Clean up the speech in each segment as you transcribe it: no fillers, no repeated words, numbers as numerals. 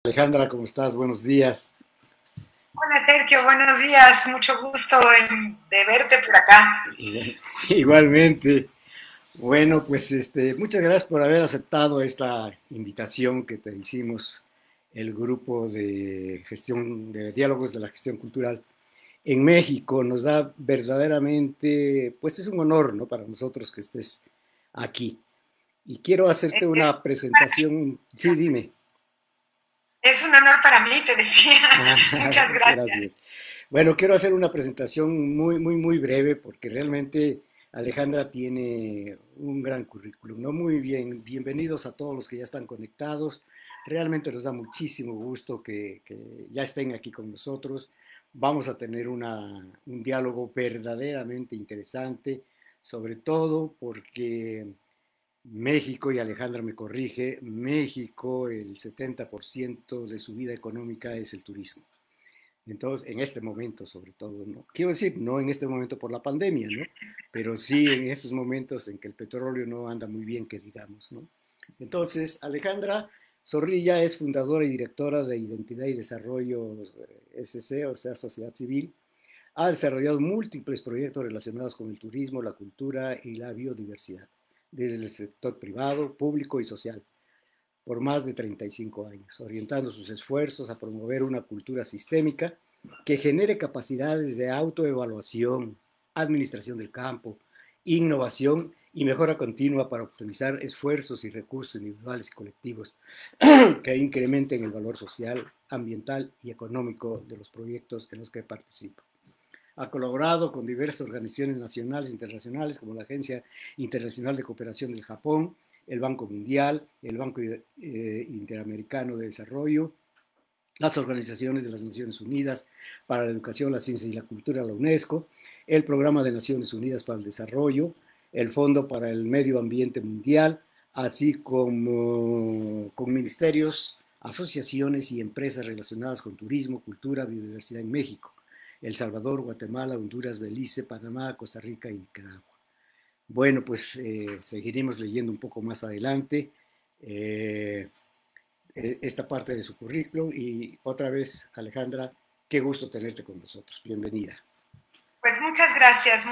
Alejandra, ¿cómo estás? Buenos días. Hola Sergio, buenos días, mucho gusto de verte por acá. Igualmente. Bueno, pues muchas gracias por haber aceptado esta invitación que te hicimos el grupo de gestión de diálogos de la gestión cultural en México. Nos da verdaderamente, pues es un honor, ¿no? Para nosotros que estés aquí. Y quiero hacerte Es, una presentación. Sí, dime. es un honor para mí, te decía. Muchas gracias. Gracias. Bueno, quiero hacer una presentación muy breve porque realmente Alejandra tiene un gran currículum, ¿no? Muy bien, bienvenidos a todos los que ya están conectados. Realmente nos da muchísimo gusto que ya estén aquí con nosotros. Vamos a tener un diálogo verdaderamente interesante, sobre todo porque México, y Alejandra me corrige, México, el 70% de su vida económica es el turismo. Entonces, en este momento sobre todo, ¿no? Quiero decir, no en este momento por la pandemia, ¿no? Pero sí en esos momentos en que el petróleo no anda muy bien, que digamos, ¿no? Entonces, Alejandra Zorrilla es fundadora y directora de Identidad y Desarrollo SC, o sea, Sociedad Civil. Ha desarrollado múltiples proyectos relacionados con el turismo, la cultura y la biodiversidad, desde el sector privado, público y social por más de 35 años, orientando sus esfuerzos a promover una cultura sistémica que genere capacidades de autoevaluación, administración del campo, innovación y mejora continua para optimizar esfuerzos y recursos individuales y colectivos que incrementen el valor social, ambiental y económico de los proyectos en los que participa. Ha colaborado con diversas organizaciones nacionales e internacionales como la Agencia Internacional de Cooperación del Japón, el Banco Mundial, el Banco Interamericano de Desarrollo, las organizaciones de las Naciones Unidas para la Educación, la Ciencia y la Cultura, la UNESCO, el Programa de Naciones Unidas para el Desarrollo, el Fondo para el Medio Ambiente Mundial, así como con ministerios, asociaciones y empresas relacionadas con turismo, cultura, biodiversidad en México, El Salvador, Guatemala, Honduras, Belice, Panamá, Costa Rica y Nicaragua. Bueno, pues seguiremos leyendo un poco más adelante eh, esta parte de su currículum y otra vez, Alejandra, qué gusto tenerte con nosotros. Bienvenida. Pues muchas gracias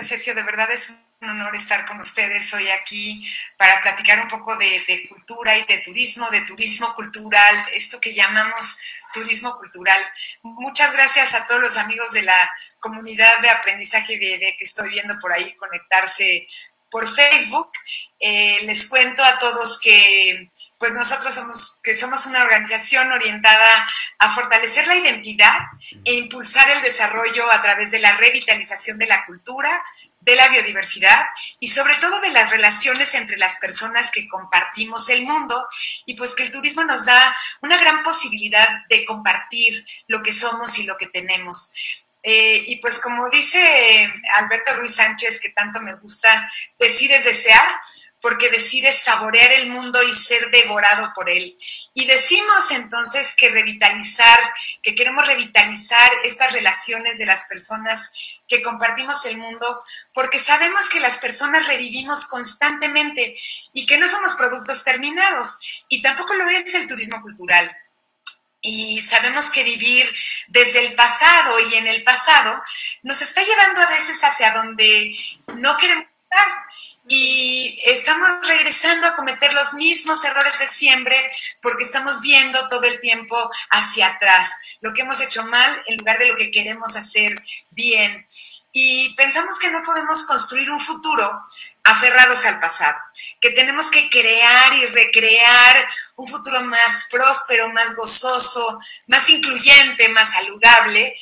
Sergio, de verdad es un honor estar con ustedes hoy aquí para platicar un poco de cultura y de turismo cultural, esto que llamamos turismo cultural. Muchas gracias a todos los amigos de la comunidad de aprendizaje que estoy viendo por ahí conectarse por Facebook. Les cuento a todos que pues nosotros somos una organización orientada a fortalecer la identidad e impulsar el desarrollo a través de la revitalización de la cultura, de la biodiversidad y sobre todo de las relaciones entre las personas que compartimos el mundo, y pues que el turismo nos da una gran posibilidad de compartir lo que somos y lo que tenemos. Y pues como dice Alberto Ruiz Sánchez, que tanto me gusta, decir es desear, porque decir es saborear el mundo y ser devorado por él. Y decimos entonces que queremos revitalizar estas relaciones de las personas que compartimos el mundo, porque sabemos que las personas revivimos constantemente y que no somos productos terminados, y tampoco lo es el turismo cultural. Y sabemos que vivir desde el pasado y en el pasado nos está llevando a veces hacia donde no queremos estar. Y estamos regresando a cometer los mismos errores de siempre porque estamos viendo todo el tiempo hacia atrás, lo que hemos hecho mal en lugar de lo que queremos hacer bien. Y pensamos que no podemos construir un futuro aferrados al pasado, que tenemos que crear y recrear un futuro más próspero, más gozoso, más incluyente, más saludable.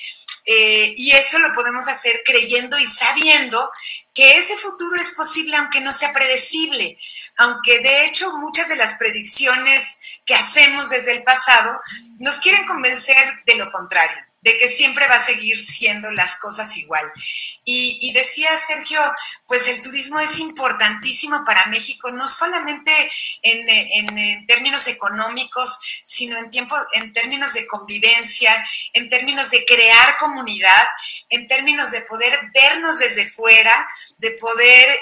Y eso lo podemos hacer creyendo y sabiendo que ese futuro es posible aunque no sea predecible, aunque de hecho muchas de las predicciones que hacemos desde el pasado nos quieren convencer de lo contrario, de que siempre va a seguir siendo las cosas igual. Y decía Sergio, pues el turismo es importantísimo para México, no solamente en términos económicos, sino en términos de convivencia, en términos de crear comunidad, en términos de poder vernos desde fuera, de poder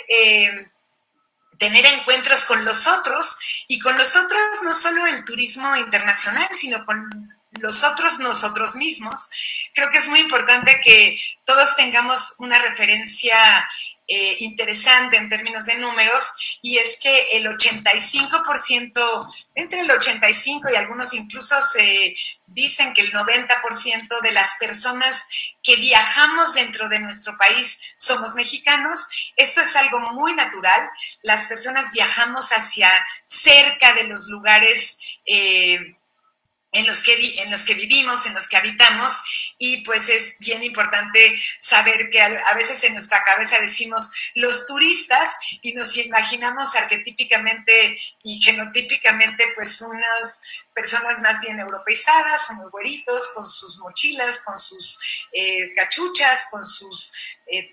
tener encuentros con los otros, y con los otros no solo el turismo internacional, sino con los otros nosotros mismos. Creo que es muy importante que todos tengamos una referencia interesante en términos de números, y es que el 85%, entre el 85 y algunos incluso se dicen que el 90% de las personas que viajamos dentro de nuestro país somos mexicanos. Esto es algo muy natural. Las personas viajamos hacia cerca de los lugares en los que vivimos, en los que habitamos, y pues es bien importante saber que a veces en nuestra cabeza decimos los turistas y nos imaginamos arquetípicamente y genotípicamente pues unas personas más bien europeizadas, unos güeritos con sus mochilas, con sus cachuchas, con sus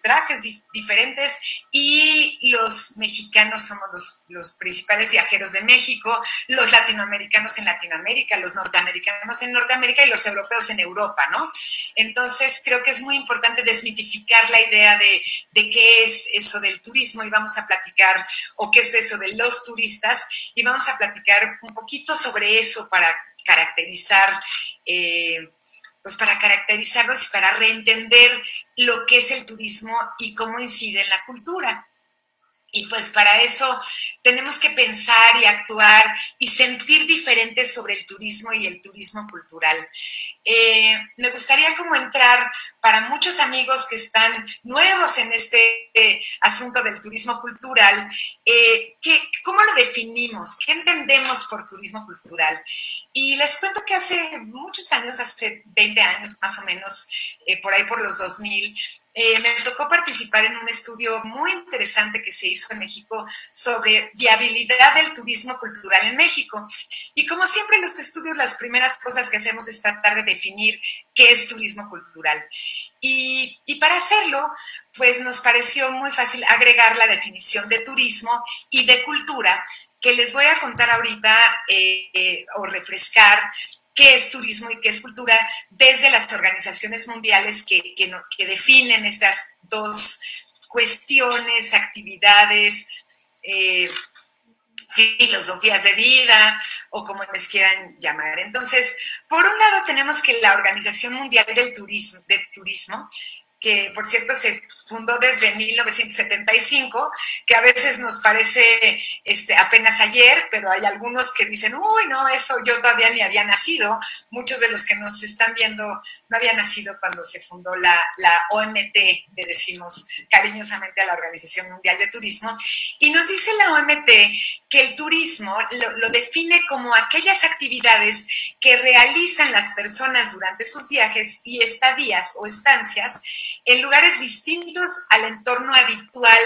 trajes diferentes, y los mexicanos somos los principales viajeros de México, los latinoamericanos en Latinoamérica, los norteamericanos en Norteamérica y los europeos en Europa, ¿no? Entonces creo que es muy importante desmitificar la idea de qué es eso del turismo, y vamos a platicar, o qué es eso de los turistas, y vamos a platicar un poquito sobre eso para caracterizar pues para caracterizarlos y para reentender lo que es el turismo y cómo incide en la cultura. Y pues para eso tenemos que pensar y actuar y sentir diferentes sobre el turismo y el turismo cultural. Me gustaría como entrar, para muchos amigos que están nuevos en este asunto del turismo cultural, ¿cómo lo definimos? ¿Qué entendemos por turismo cultural? Y les cuento que hace muchos años, hace 20 años más o menos, por ahí por los 2000, me tocó participar en un estudio muy interesante que se hizo en México sobre viabilidad del turismo cultural en México. Y como siempre en los estudios, las primeras cosas que hacemos es tratar de definir qué es turismo cultural. Y para hacerlo, pues nos pareció muy fácil agregar la definición de turismo y de cultura, que les voy a contar ahorita o refrescar qué es turismo y qué es cultura desde las organizaciones mundiales que definen estas dos cuestiones, actividades, filosofías de vida, o como les quieran llamar. Entonces, por un lado tenemos que la Organización Mundial del Turismo, que por cierto se fundó desde 1975, que a veces nos parece apenas ayer, pero hay algunos que dicen, uy, no, eso yo todavía ni había nacido. Muchos de los que nos están viendo no habían nacido cuando se fundó la OMT, le decimos cariñosamente a la Organización Mundial de Turismo, y nos dice la OMT que el turismo lo define como aquellas actividades que realizan las personas durante sus viajes y estadías o estancias en lugares distintos al entorno habitual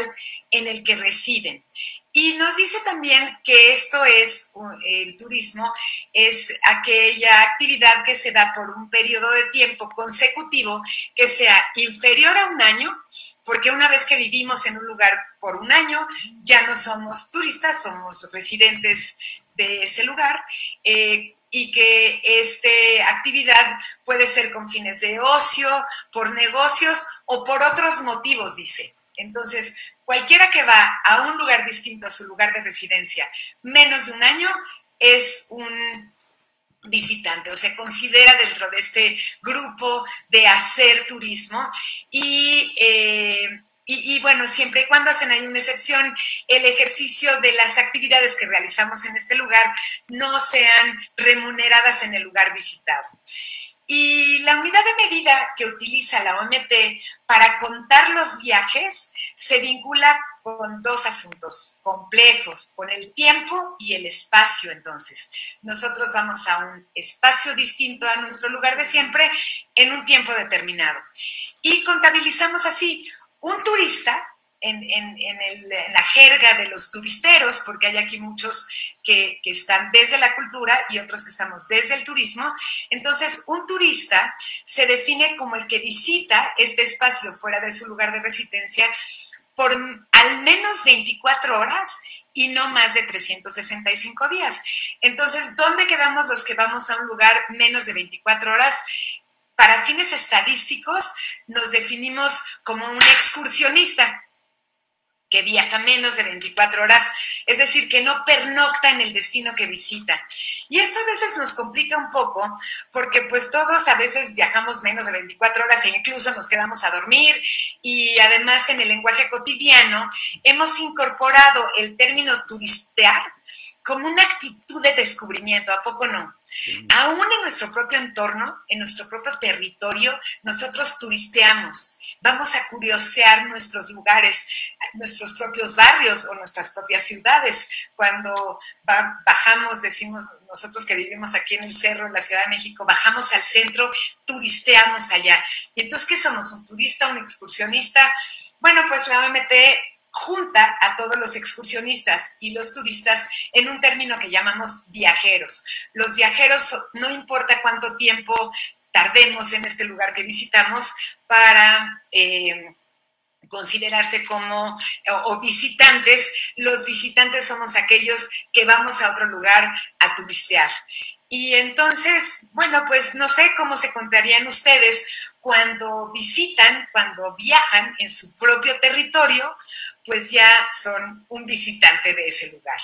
en el que residen. Y nos dice también que esto es, el turismo, es aquella actividad que se da por un periodo de tiempo consecutivo que sea inferior a un año, porque una vez que vivimos en un lugar por un año, ya no somos turistas, somos residentes de ese lugar, y que esta actividad puede ser con fines de ocio, por negocios o por otros motivos, dice. Entonces, cualquiera que va a un lugar distinto a su lugar de residencia menos de un año es un visitante, o se considera dentro de este grupo de hacer turismo. Y bueno, siempre y cuando hacen ahí una excepción, el ejercicio de las actividades que realizamos en este lugar no sean remuneradas en el lugar visitado. Y la unidad de medida que utiliza la OMT para contar los viajes se vincula con dos asuntos complejos, con el tiempo y el espacio. Entonces, nosotros vamos a un espacio distinto a nuestro lugar de siempre en un tiempo determinado. Y contabilizamos así un turista, en la jerga de los turisteros, porque hay aquí muchos que están desde la cultura y otros que estamos desde el turismo. Entonces, un turista se define como el que visita este espacio fuera de su lugar de residencia por al menos 24 horas y no más de 365 días. Entonces, ¿dónde quedamos los que vamos a un lugar menos de 24 horas? Para fines estadísticos, nos definimos como un excursionista. que viaja menos de 24 horas, es decir, que no pernocta en el destino que visita. Y esto a veces nos complica un poco, porque pues todos a veces viajamos menos de 24 horas e incluso nos quedamos a dormir, y además en el lenguaje cotidiano hemos incorporado el término turistear como una actitud de descubrimiento, ¿a poco no? Aún en nuestro propio entorno, en nuestro propio territorio, nosotros turisteamos. Vamos a curiosear nuestros lugares, nuestros propios barrios o nuestras propias ciudades. Cuando bajamos, decimos nosotros que vivimos aquí en el cerro, en la Ciudad de México, bajamos al centro, turisteamos allá. Y entonces, ¿qué somos? ¿Un turista, un excursionista? Bueno, pues la OMT junta a todos los excursionistas y los turistas en un término que llamamos viajeros. Los viajeros, no importa cuánto tiempo tardemos en este lugar que visitamos, para considerarse como o visitantes. Los visitantes somos aquellos que vamos a otro lugar a turistear. Y entonces, bueno, pues no sé cómo se contarían ustedes cuando visitan, cuando viajan en su propio territorio, pues ya son un visitante de ese lugar.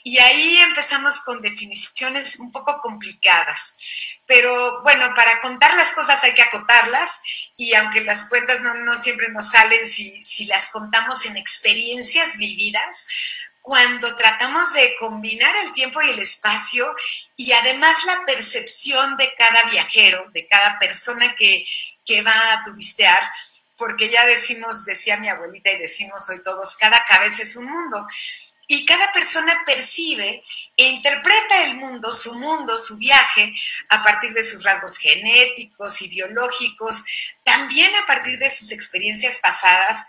Y ahí empezamos con definiciones un poco complicadas. Pero bueno, para contar las cosas hay que acotarlas, y aunque las cuentas no siempre nos salen si las contamos en experiencias vividas, cuando tratamos de combinar el tiempo y el espacio y además la percepción de cada viajero, de cada persona que va a turistear, porque ya decimos, decía mi abuelita y decimos hoy todos, cada cabeza es un mundo. Y cada persona percibe e interpreta el mundo, su viaje, a partir de sus rasgos genéticos y biológicos, también a partir de sus experiencias pasadas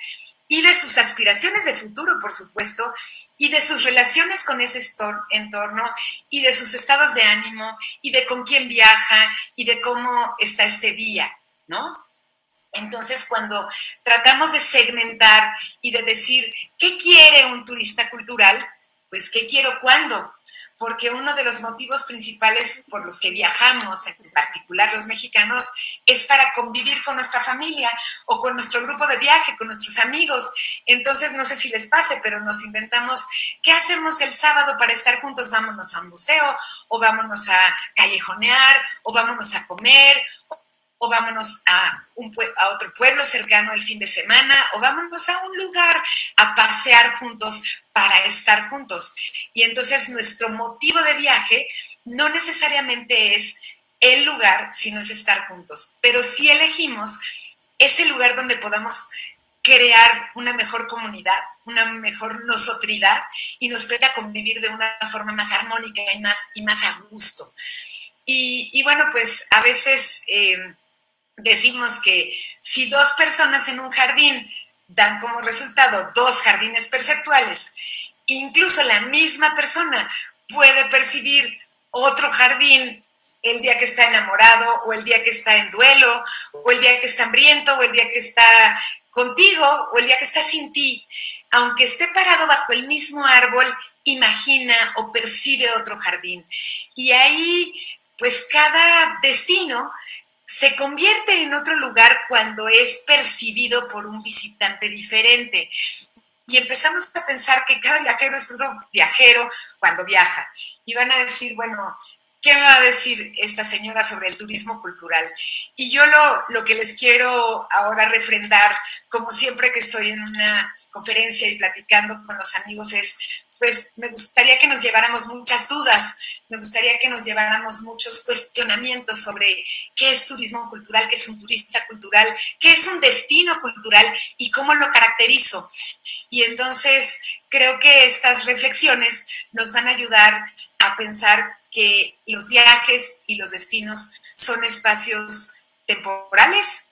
y de sus aspiraciones de futuro, por supuesto, y de sus relaciones con ese entorno, y de sus estados de ánimo, y de con quién viaja, y de cómo está este día, ¿no? Entonces, cuando tratamos de segmentar y de decir, ¿qué quiere un turista cultural? Pues, ¿qué quiero cuándo? Porque uno de los motivos principales por los que viajamos, en particular los mexicanos, es para convivir con nuestra familia o con nuestro grupo de viaje, con nuestros amigos. Entonces, no sé si les pase, pero nos inventamos, ¿qué hacemos el sábado para estar juntos? Vámonos a un museo, o vámonos a callejonear, o vámonos a comer, o vámonos a otro pueblo cercano el fin de semana, o vámonos a un lugar a pasear juntos para estar juntos. Y entonces nuestro motivo de viaje no necesariamente es el lugar, sino es estar juntos. Pero sí elegimos ese lugar donde podamos crear una mejor comunidad, una mejor nosotridad, y nos pueda convivir de una forma más armónica y más a gusto. Y bueno, pues a veces decimos que si dos personas en un jardín dan como resultado dos jardines perceptuales, incluso la misma persona puede percibir otro jardín el día que está enamorado, o el día que está en duelo, o el día que está hambriento, o el día que está contigo, o el día que está sin ti. Aunque esté parado bajo el mismo árbol, imagina o percibe otro jardín. Y ahí, pues cada destino se convierte en otro lugar cuando es percibido por un visitante diferente. Y empezamos a pensar que cada viajero es otro viajero cuando viaja. Y van a decir, bueno, ¿qué me va a decir esta señora sobre el turismo cultural? Y yo lo que les quiero ahora refrendar, como siempre que estoy en una conferencia y platicando con los amigos, es, pues me gustaría que nos lleváramos muchas dudas, me gustaría que nos lleváramos muchos cuestionamientos sobre qué es turismo cultural, qué es un turista cultural, qué es un destino cultural y cómo lo caracterizo. Y entonces creo que estas reflexiones nos van a ayudar a pensar que los viajes y los destinos son espacios temporales,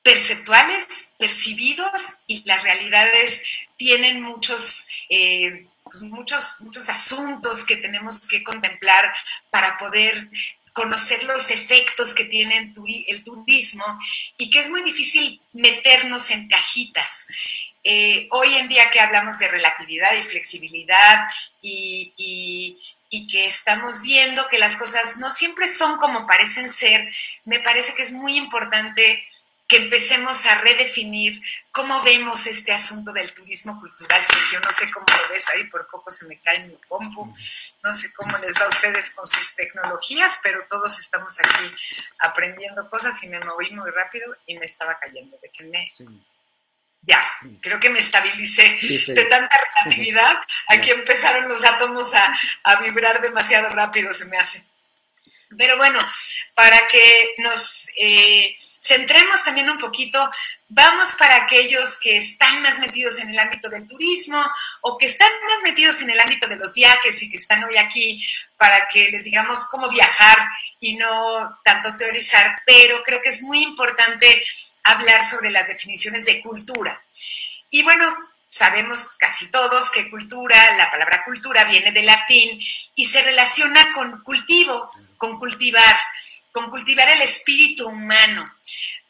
perceptuales, percibidos, y las realidades tienen muchos asuntos que tenemos que contemplar para poder conocer los efectos que tiene el turismo, y que es muy difícil meternos en cajitas. Hoy en día que hablamos de relatividad y flexibilidad y que estamos viendo que las cosas no siempre son como parecen ser, me parece que es muy importante que empecemos a redefinir cómo vemos este asunto del turismo cultural. Sergio, no sé cómo lo ves ahí, por poco se me cae mi compu, no sé cómo les va a ustedes con sus tecnologías, pero todos estamos aquí aprendiendo cosas y me moví muy rápido y me estaba cayendo. Déjenme... Sí. Ya, creo que me estabilicé de tanta relatividad. Aquí empezaron los átomos a vibrar demasiado rápido, se me hace. Pero bueno, para que nos centremos también un poquito, vamos para aquellos que están más metidos en el ámbito del turismo o que están más metidos en el ámbito de los viajes y que están hoy aquí para que les digamos cómo viajar y no tanto teorizar, pero creo que es muy importante hablar sobre las definiciones de cultura. Y bueno, sabemos casi todos que cultura, la palabra cultura viene del latín y se relaciona con cultivo, con cultivar el espíritu humano.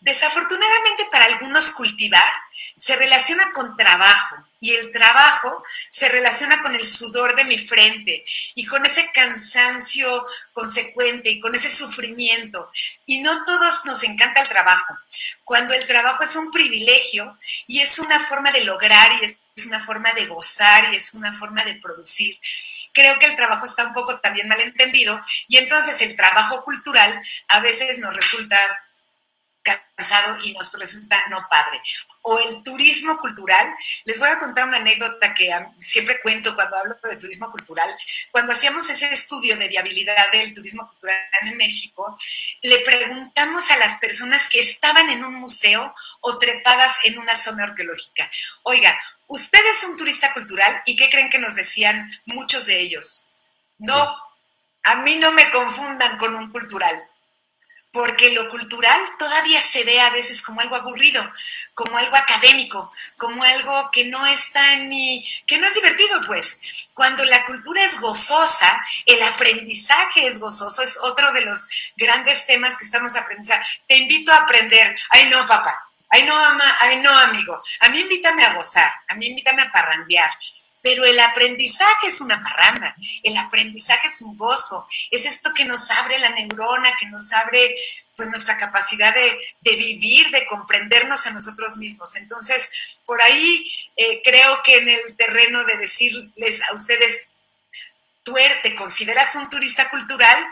Desafortunadamente para algunos cultivar se relaciona con trabajo y el trabajo se relaciona con el sudor de mi frente y con ese cansancio consecuente y con ese sufrimiento. Y no todos nos encanta el trabajo. Cuando el trabajo es un privilegio y es una forma de lograr y es una forma de gozar y es una forma de producir. Creo que el trabajo está un poco también mal entendido y entonces el trabajo cultural a veces nos resulta cansado y nos resulta no padre. O el turismo cultural. Les voy a contar una anécdota que siempre cuento cuando hablo de turismo cultural. Cuando hacíamos ese estudio de viabilidad del turismo cultural en México, le preguntamos a las personas que estaban en un museo o trepadas en una zona arqueológica: oiga, ¿usted es un turista cultural? ¿Y qué creen que nos decían muchos de ellos? No, a mí no me confundan con un cultural. Porque lo cultural todavía se ve a veces como algo aburrido, como algo académico, como algo que no está en que no es divertido, pues. Cuando la cultura es gozosa, el aprendizaje es gozoso, es otro de los grandes temas que estamos aprendiendo. Te invito a aprender. Ay, no, papá. Ay, no, mamá. Ay, no, amigo. A mí invítame a gozar, a mí invítame a parrandear. Pero el aprendizaje es una parranda, el aprendizaje es un gozo, es esto que nos abre la neurona, que nos abre pues nuestra capacidad de vivir, de comprendernos a nosotros mismos. Entonces, por ahí creo que en el terreno de decirles a ustedes, ¿tú te consideras un turista cultural?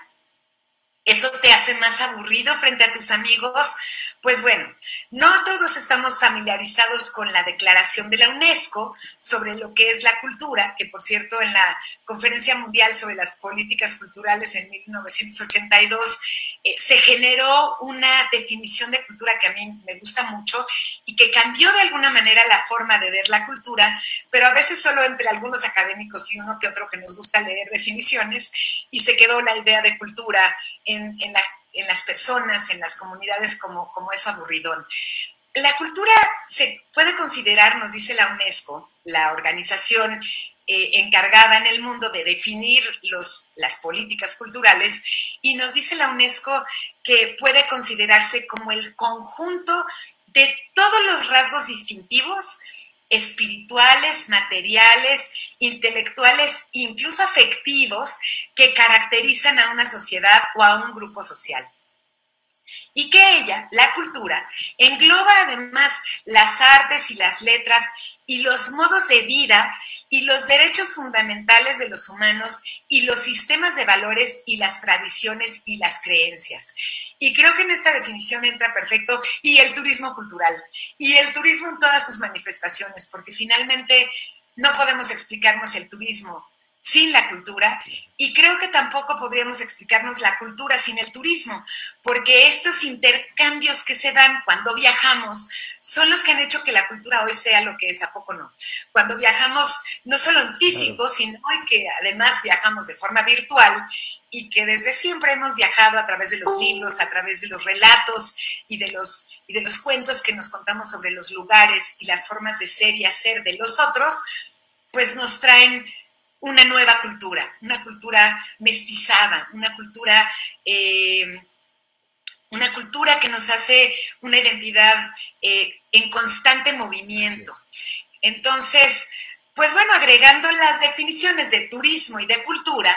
¿Eso te hace más aburrido frente a tus amigos? Pues bueno, no todos estamos familiarizados con la declaración de la UNESCO sobre lo que es la cultura, que por cierto en la Conferencia Mundial sobre las Políticas Culturales en 1982 se generó una definición de cultura que a mí me gusta mucho y que cambió de alguna manera la forma de ver la cultura, pero a veces solo entre algunos académicos y uno que otro que nos gusta leer definiciones, y se quedó la idea de cultura en las personas, en las comunidades, como eso aburridón. La cultura se puede considerar, nos dice la UNESCO, la organización encargada en el mundo de definir las políticas culturales, y nos dice la UNESCO que puede considerarse como el conjunto de todos los rasgos distintivos espirituales, materiales, intelectuales, incluso afectivos, que caracterizan a una sociedad o a un grupo social. Y que ella, la cultura, engloba además las artes y las letras y los modos de vida y los derechos fundamentales de los humanos y los sistemas de valores y las tradiciones y las creencias. Y creo que en esta definición entra perfecto y el turismo cultural y el turismo en todas sus manifestaciones, porque finalmente no podemos explicarnos el turismo sin la cultura, y creo que tampoco podríamos explicarnos la cultura sin el turismo, porque estos intercambios que se dan cuando viajamos son los que han hecho que la cultura hoy sea lo que es, ¿a poco no? Cuando viajamos no solo en físico, sino que además viajamos de forma virtual, y que desde siempre hemos viajado a través de los libros, a través de los relatos y de los cuentos que nos contamos sobre los lugares y las formas de ser y hacer de los otros, pues nos traen una nueva cultura, una cultura mestizada, una cultura que nos hace una identidad en constante movimiento. Entonces, pues bueno, agregando las definiciones de turismo y de cultura,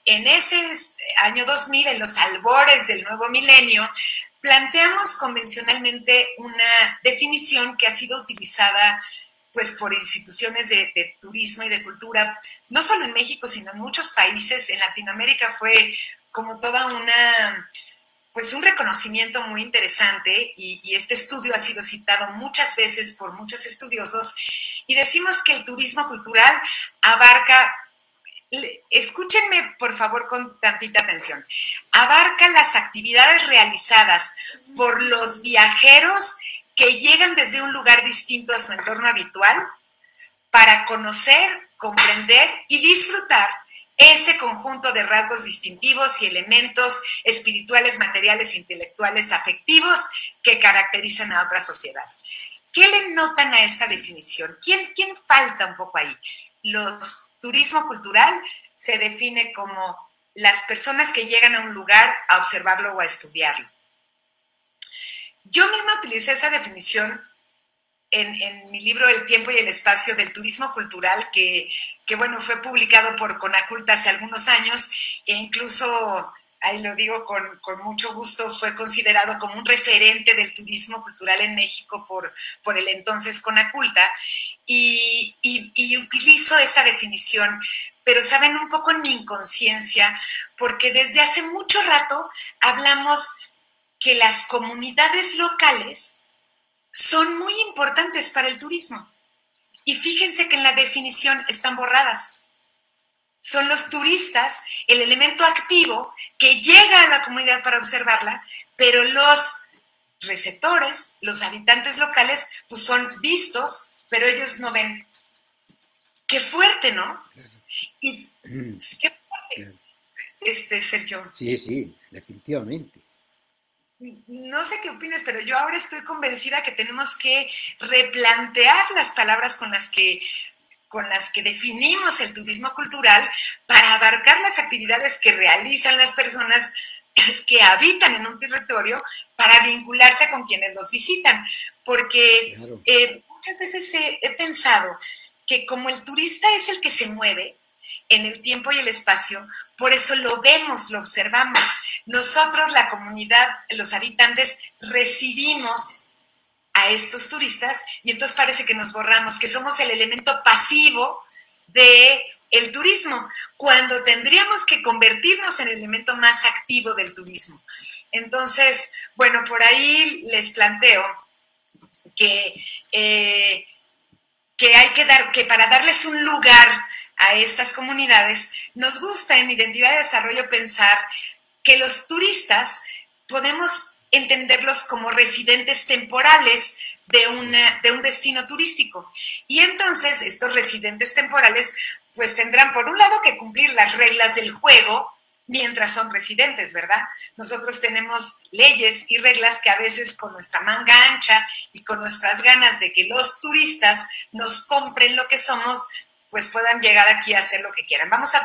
en ese año 2000, en los albores del nuevo milenio, planteamos convencionalmente una definición que ha sido utilizada pues por instituciones de turismo y de cultura, no solo en México, sino en muchos países. En Latinoamérica fue como toda una, pues un reconocimiento muy interesante, y este estudio ha sido citado muchas veces por muchos estudiosos, y decimos que el turismo cultural abarca, escúchenme por favor con tantita atención, abarca las actividades realizadas por los viajeros que llegan desde un lugar distinto a su entorno habitual para conocer, comprender y disfrutar ese conjunto de rasgos distintivos y elementos espirituales, materiales, intelectuales, afectivos que caracterizan a otra sociedad. ¿Qué le notan a esta definición? ¿Quién falta un poco ahí? Turismo cultural se define como las personas que llegan a un lugar a observarlo o a estudiarlo. Yo misma utilicé esa definición en mi libro El tiempo y el espacio del turismo cultural, que bueno, fue publicado por Conaculta hace algunos años, e incluso, ahí lo digo con mucho gusto, fue considerado como un referente del turismo cultural en México por el entonces Conaculta, y utilizo esa definición, pero saben, un poco en mi inconsciencia, porque desde hace mucho rato hablamos que las comunidades locales son muy importantes para el turismo. Y fíjense que en la definición están borradas. Son los turistas el elemento activo que llega a la comunidad para observarla, pero los receptores, los habitantes locales, pues son vistos, pero ellos no ven. Qué fuerte, ¿no? Y qué fuerte, Sergio. Sí, definitivamente. No sé qué opinas, pero yo ahora estoy convencida que tenemos que replantear las palabras con las que definimos el turismo cultural para abarcar las actividades que realizan las personas que habitan en un territorio para vincularse con quienes los visitan. Porque claro, muchas veces he pensado que como el turista es el que se mueve en el tiempo y el espacio, por eso lo vemos, lo observamos. Nosotros, la comunidad, los habitantes, recibimos a estos turistas y entonces parece que nos borramos, que somos el elemento pasivo del turismo, cuando tendríamos que convertirnos en el elemento más activo del turismo. Entonces, bueno, por ahí les planteo que hay que para darles un lugar a estas comunidades, nos gusta en Identidad de Desarrollo pensar que los turistas podemos entenderlos como residentes temporales de un destino turístico. Y entonces estos residentes temporales pues tendrán por un lado que cumplir las reglas del juego mientras son residentes, ¿verdad? Nosotros tenemos leyes y reglas que a veces con nuestra manga ancha y con nuestras ganas de que los turistas nos compren lo que somos, pues puedan llegar aquí a hacer lo que quieran. Vamos a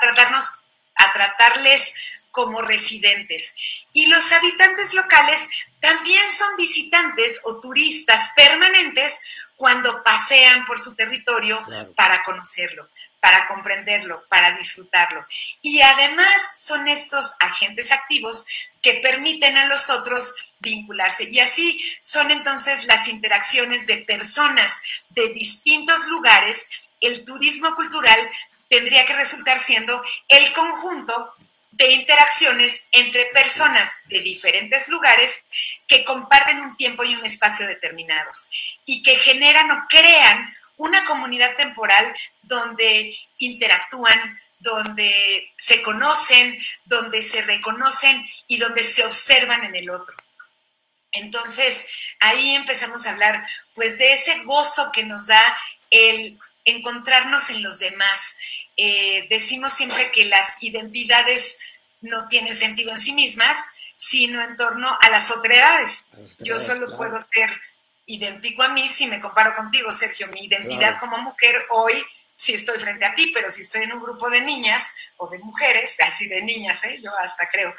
tratarles como residentes. Y los habitantes locales también son visitantes o turistas permanentes cuando pasean por su territorio, claro, para conocerlo, para comprenderlo, para disfrutarlo. Y además son estos agentes activos que permiten a los otros vincularse. Y así son entonces las interacciones de personas de distintos lugares. El turismo cultural tendría que resultar siendo el conjunto de interacciones entre personas de diferentes lugares que comparten un tiempo y un espacio determinados y que generan o crean una comunidad temporal donde interactúan, donde se conocen, donde se reconocen y donde se observan en el otro. Entonces, ahí empezamos a hablar pues de ese gozo que nos da el encontrarnos en los demás. Decimos siempre que las identidades no tienen sentido en sí mismas, sino en torno a las otredades. Yo solo puedo ser idéntico a mí si me comparo contigo, Sergio. Mi identidad como mujer hoy, sí estoy frente a ti, pero si estoy en un grupo de niñas o de mujeres, así de niñas, yo hasta creo,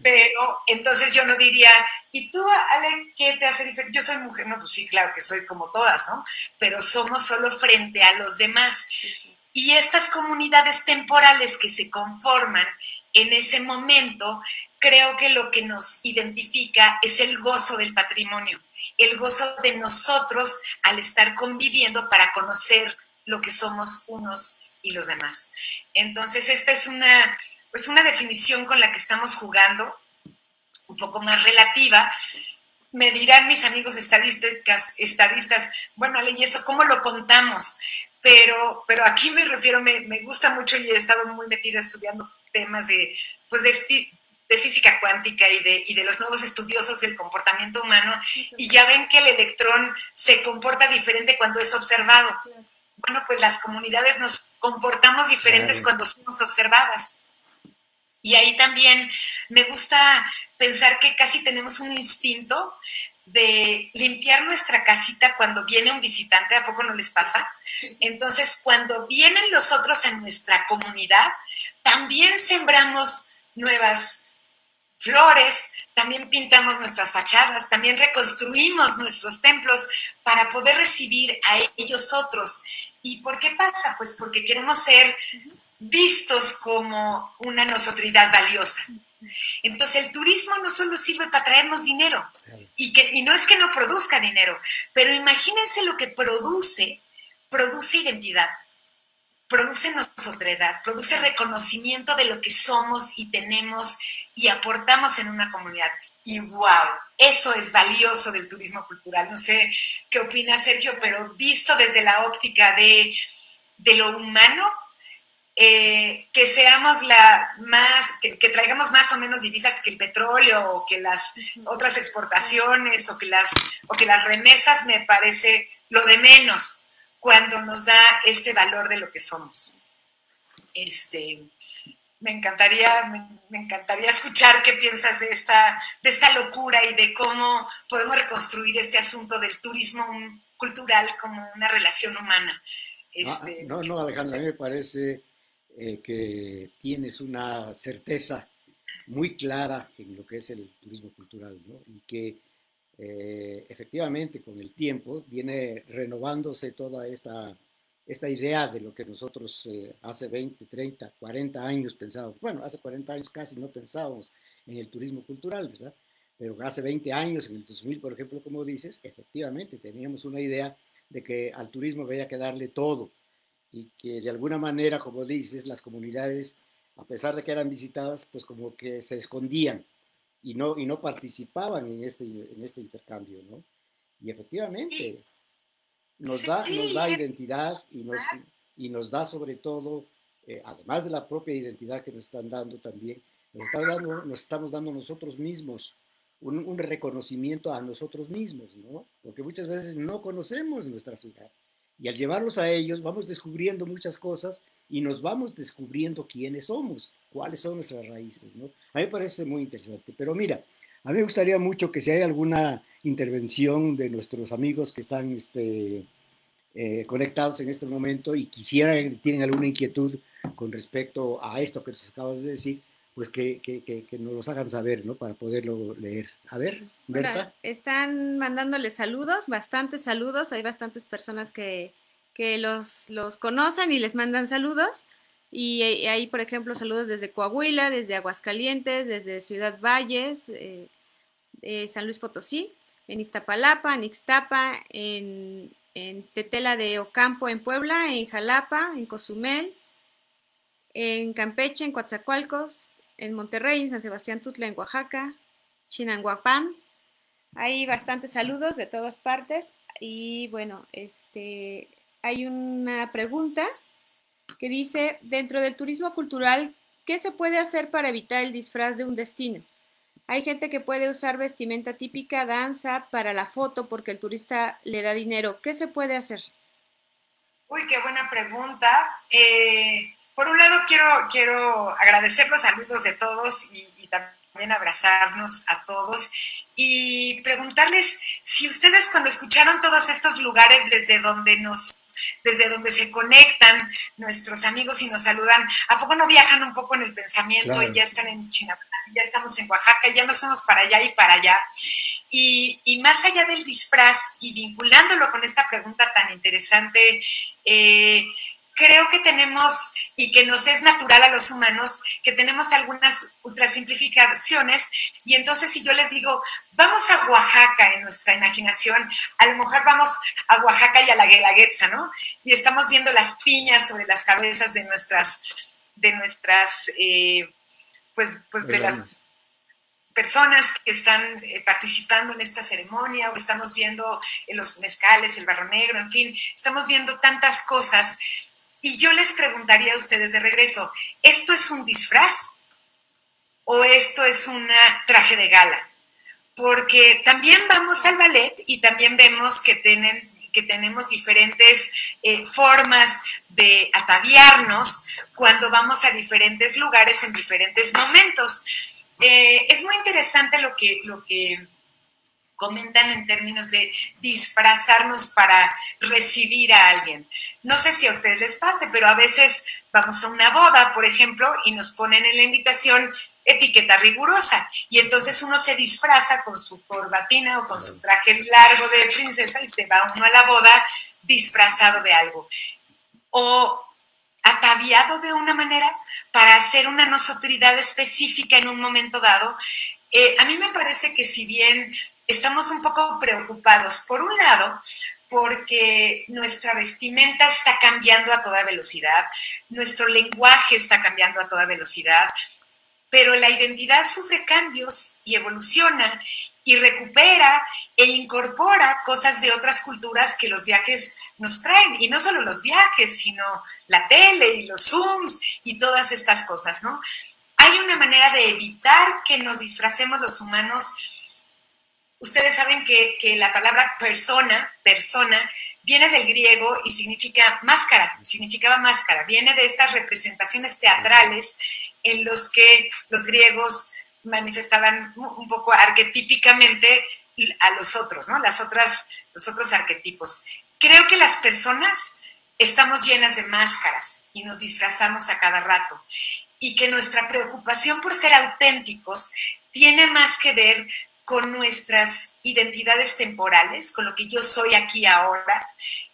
pero entonces yo no diría, ¿y tú, Ale, qué te hace diferente? Yo soy mujer, no, pues sí, claro que soy como todas, ¿no? Pero somos solo frente a los demás. Y estas comunidades temporales que se conforman en ese momento, creo que lo que nos identifica es el gozo del patrimonio, el gozo de nosotros al estar conviviendo para conocer lo que somos unos y los demás. Entonces, esta es una definición con la que estamos jugando, un poco más relativa. Me dirán mis amigos estadistas, bueno, Ale, ¿y eso cómo lo contamos? Pero aquí me refiero, me gusta mucho y he estado muy metida estudiando temas pues de física cuántica y de los nuevos estudiosos del comportamiento humano, y ya ven que el electrón se comporta diferente cuando es observado. Bueno, pues las comunidades nos comportamos diferentes cuando somos observadas. Y ahí también me gusta pensar que casi tenemos un instinto de limpiar nuestra casita cuando viene un visitante, ¿a poco no les pasa? Entonces, cuando vienen los otros a nuestra comunidad, también sembramos nuevas flores, también pintamos nuestras fachadas, también reconstruimos nuestros templos para poder recibir a ellos otros. ¿Y por qué pasa? Pues porque queremos ser vistos como una nosotridad valiosa. Entonces el turismo no solo sirve para traernos dinero, y no es que no produzca dinero, pero imagínense lo que produce identidad, produce nosotredad, produce reconocimiento de lo que somos y tenemos y aportamos en una comunidad. Y wow, eso es valioso del turismo cultural. No sé qué opina Sergio, pero visto desde la óptica de lo humano, que seamos que traigamos más o menos divisas que el petróleo o que las otras exportaciones o que las remesas, me parece lo de menos cuando nos da este valor de lo que somos. Me encantaría escuchar qué piensas de esta locura y de cómo podemos reconstruir este asunto del turismo cultural como una relación humana. No, Alejandra, a mí me parece que tienes una certeza muy clara en lo que es el turismo cultural, ¿no? Y que efectivamente con el tiempo viene renovándose toda esta idea de lo que nosotros hace 20, 30, 40 años pensábamos. Bueno, hace 40 años casi no pensábamos en el turismo cultural, ¿verdad? Pero hace 20 años, en el 2000, por ejemplo, como dices, efectivamente teníamos una idea de que al turismo había que darle todo y que de alguna manera, como dices, las comunidades, a pesar de que eran visitadas, pues como que se escondían y no participaban en este intercambio, ¿no? Y efectivamente nos da identidad y nos da sobre todo, además de la propia identidad que nos están dando también, nos estamos dando nosotros mismos un reconocimiento a nosotros mismos, ¿no? Porque muchas veces no conocemos nuestra ciudad. Y al llevarlos a ellos vamos descubriendo muchas cosas y nos vamos descubriendo quiénes somos, cuáles son nuestras raíces, ¿no? A mí me parece muy interesante. Pero mira, a mí me gustaría mucho que si hay alguna intervención de nuestros amigos que están conectados en este momento y tienen alguna inquietud con respecto a esto que nos acabas de decir, pues que nos los hagan saber, ¿no? Para poderlo leer. A ver, Berta. Bueno, están mandándoles saludos, bastantes saludos. Hay bastantes personas que los conocen y les mandan saludos. Y hay, por ejemplo, saludos desde Coahuila, desde Aguascalientes, desde Ciudad Valles, San Luis Potosí, en Iztapalapa, en Ixtapa, en Tetela de Ocampo, en Puebla, en Jalapa, en Cozumel, en Campeche, en Coatzacoalcos, en Monterrey, en San Sebastián Tutla, en Oaxaca, Chinanhuapán. Hay bastantes saludos de todas partes. Y bueno, hay una pregunta que dice: dentro del turismo cultural, ¿qué se puede hacer para evitar el disfraz de un destino? Hay gente que puede usar vestimenta típica, danza, para la foto, porque el turista le da dinero. ¿Qué se puede hacer? Uy, qué buena pregunta. Por un lado, quiero agradecer los saludos de todos y también abrazarnos a todos y preguntarles si ustedes, cuando escucharon todos estos lugares desde donde se conectan nuestros amigos y nos saludan, ¿a poco no viajan un poco en el pensamiento? Claro. Y ya están en Chinampa, ya estamos en Oaxaca, ya nos fuimos para allá y para allá. Y más allá del disfraz, y vinculándolo con esta pregunta tan interesante, creo que tenemos, y que nos es natural a los humanos, que tenemos algunas ultrasimplificaciones, y entonces si yo les digo, vamos a Oaxaca en nuestra imaginación, a lo mejor vamos a Oaxaca y a la Guelaguetza, ¿no? Y estamos viendo las piñas sobre las cabezas de de las personas que están participando en esta ceremonia, o estamos viendo los mezcales, el barro negro, en fin, estamos viendo tantas cosas. Y yo les preguntaría a ustedes de regreso, ¿esto es un disfraz o esto es un traje de gala? Porque también vamos al ballet y también vemos que tenemos diferentes formas de ataviarnos cuando vamos a diferentes lugares en diferentes momentos. Es muy interesante lo que comentan en términos de disfrazarnos para recibir a alguien. No sé si a ustedes les pase, pero a veces vamos a una boda, por ejemplo, y nos ponen en la invitación etiqueta rigurosa, y entonces uno se disfraza con su corbatina o con su traje largo de princesa y se va uno a la boda disfrazado de algo. O ataviado de una manera para hacer una nosotridad específica en un momento dado. A mí me parece que si bien estamos un poco preocupados, por un lado, porque nuestra vestimenta está cambiando a toda velocidad, nuestro lenguaje está cambiando a toda velocidad, pero la identidad sufre cambios y evoluciona y recupera e incorpora cosas de otras culturas que los viajes nos traen. Y no solo los viajes, sino la tele y los Zooms y todas estas cosas, ¿no? Hay una manera de evitar que nos disfracemos los humanos. Ustedes saben que la palabra persona, viene del griego y significaba máscara. Viene de estas representaciones teatrales en los que los griegos manifestaban un poco arquetípicamente a los otros, ¿no? Los otros arquetipos. Creo que las personas estamos llenas de máscaras y nos disfrazamos a cada rato, y que nuestra preocupación por ser auténticos tiene más que ver con nuestras identidades temporales, con lo que yo soy aquí ahora,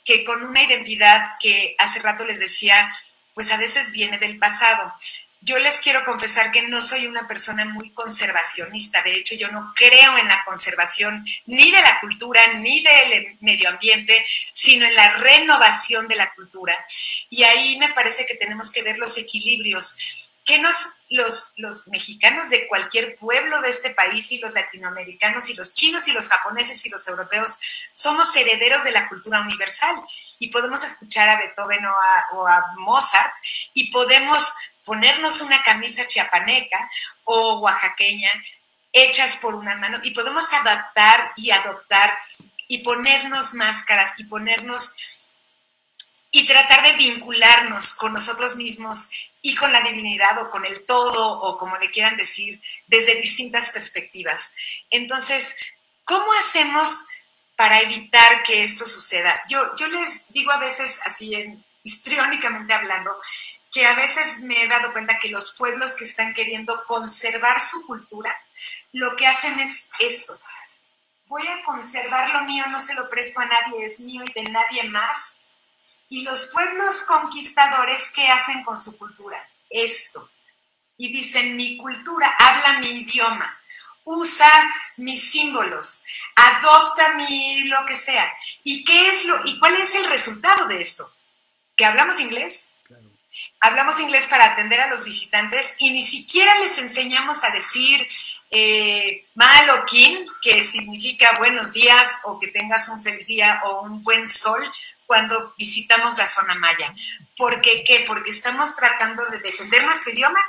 que con una identidad que hace rato les decía, pues a veces viene del pasado. Yo les quiero confesar que no soy una persona muy conservacionista. De hecho, yo no creo en la conservación ni de la cultura ni del medio ambiente, sino en la renovación de la cultura. Y ahí me parece que tenemos que ver los equilibrios. Que los mexicanos de cualquier pueblo de este país, y los latinoamericanos y los chinos y los japoneses y los europeos somos herederos de la cultura universal, y podemos escuchar a Beethoven o a Mozart y podemos ponernos una camisa chiapaneca o oaxaqueña hechas por una mano, y podemos adaptar y adoptar y ponernos máscaras y tratar de vincularnos con nosotros mismos y con la divinidad o con el todo, o como le quieran decir, desde distintas perspectivas. Entonces, ¿cómo hacemos para evitar que esto suceda? Yo les digo a veces, así histriónicamente hablando, que a veces me he dado cuenta que los pueblos que están queriendo conservar su cultura, lo que hacen es esto: voy a conservar lo mío, no se lo presto a nadie, es mío y de nadie más. Y los pueblos conquistadores, ¿qué hacen con su cultura? Esto. Y dicen, mi cultura habla mi idioma, usa mis símbolos, adopta mi lo que sea. ¿Y cuál es el resultado de esto? ¿Que hablamos inglés? Claro. Hablamos inglés para atender a los visitantes y ni siquiera les enseñamos a decir Mahalokin, que significa buenos días, o que tengas un feliz día o un buen sol cuando visitamos la zona maya. ¿Por qué? ¿Qué? Porque estamos tratando de defender nuestro idioma.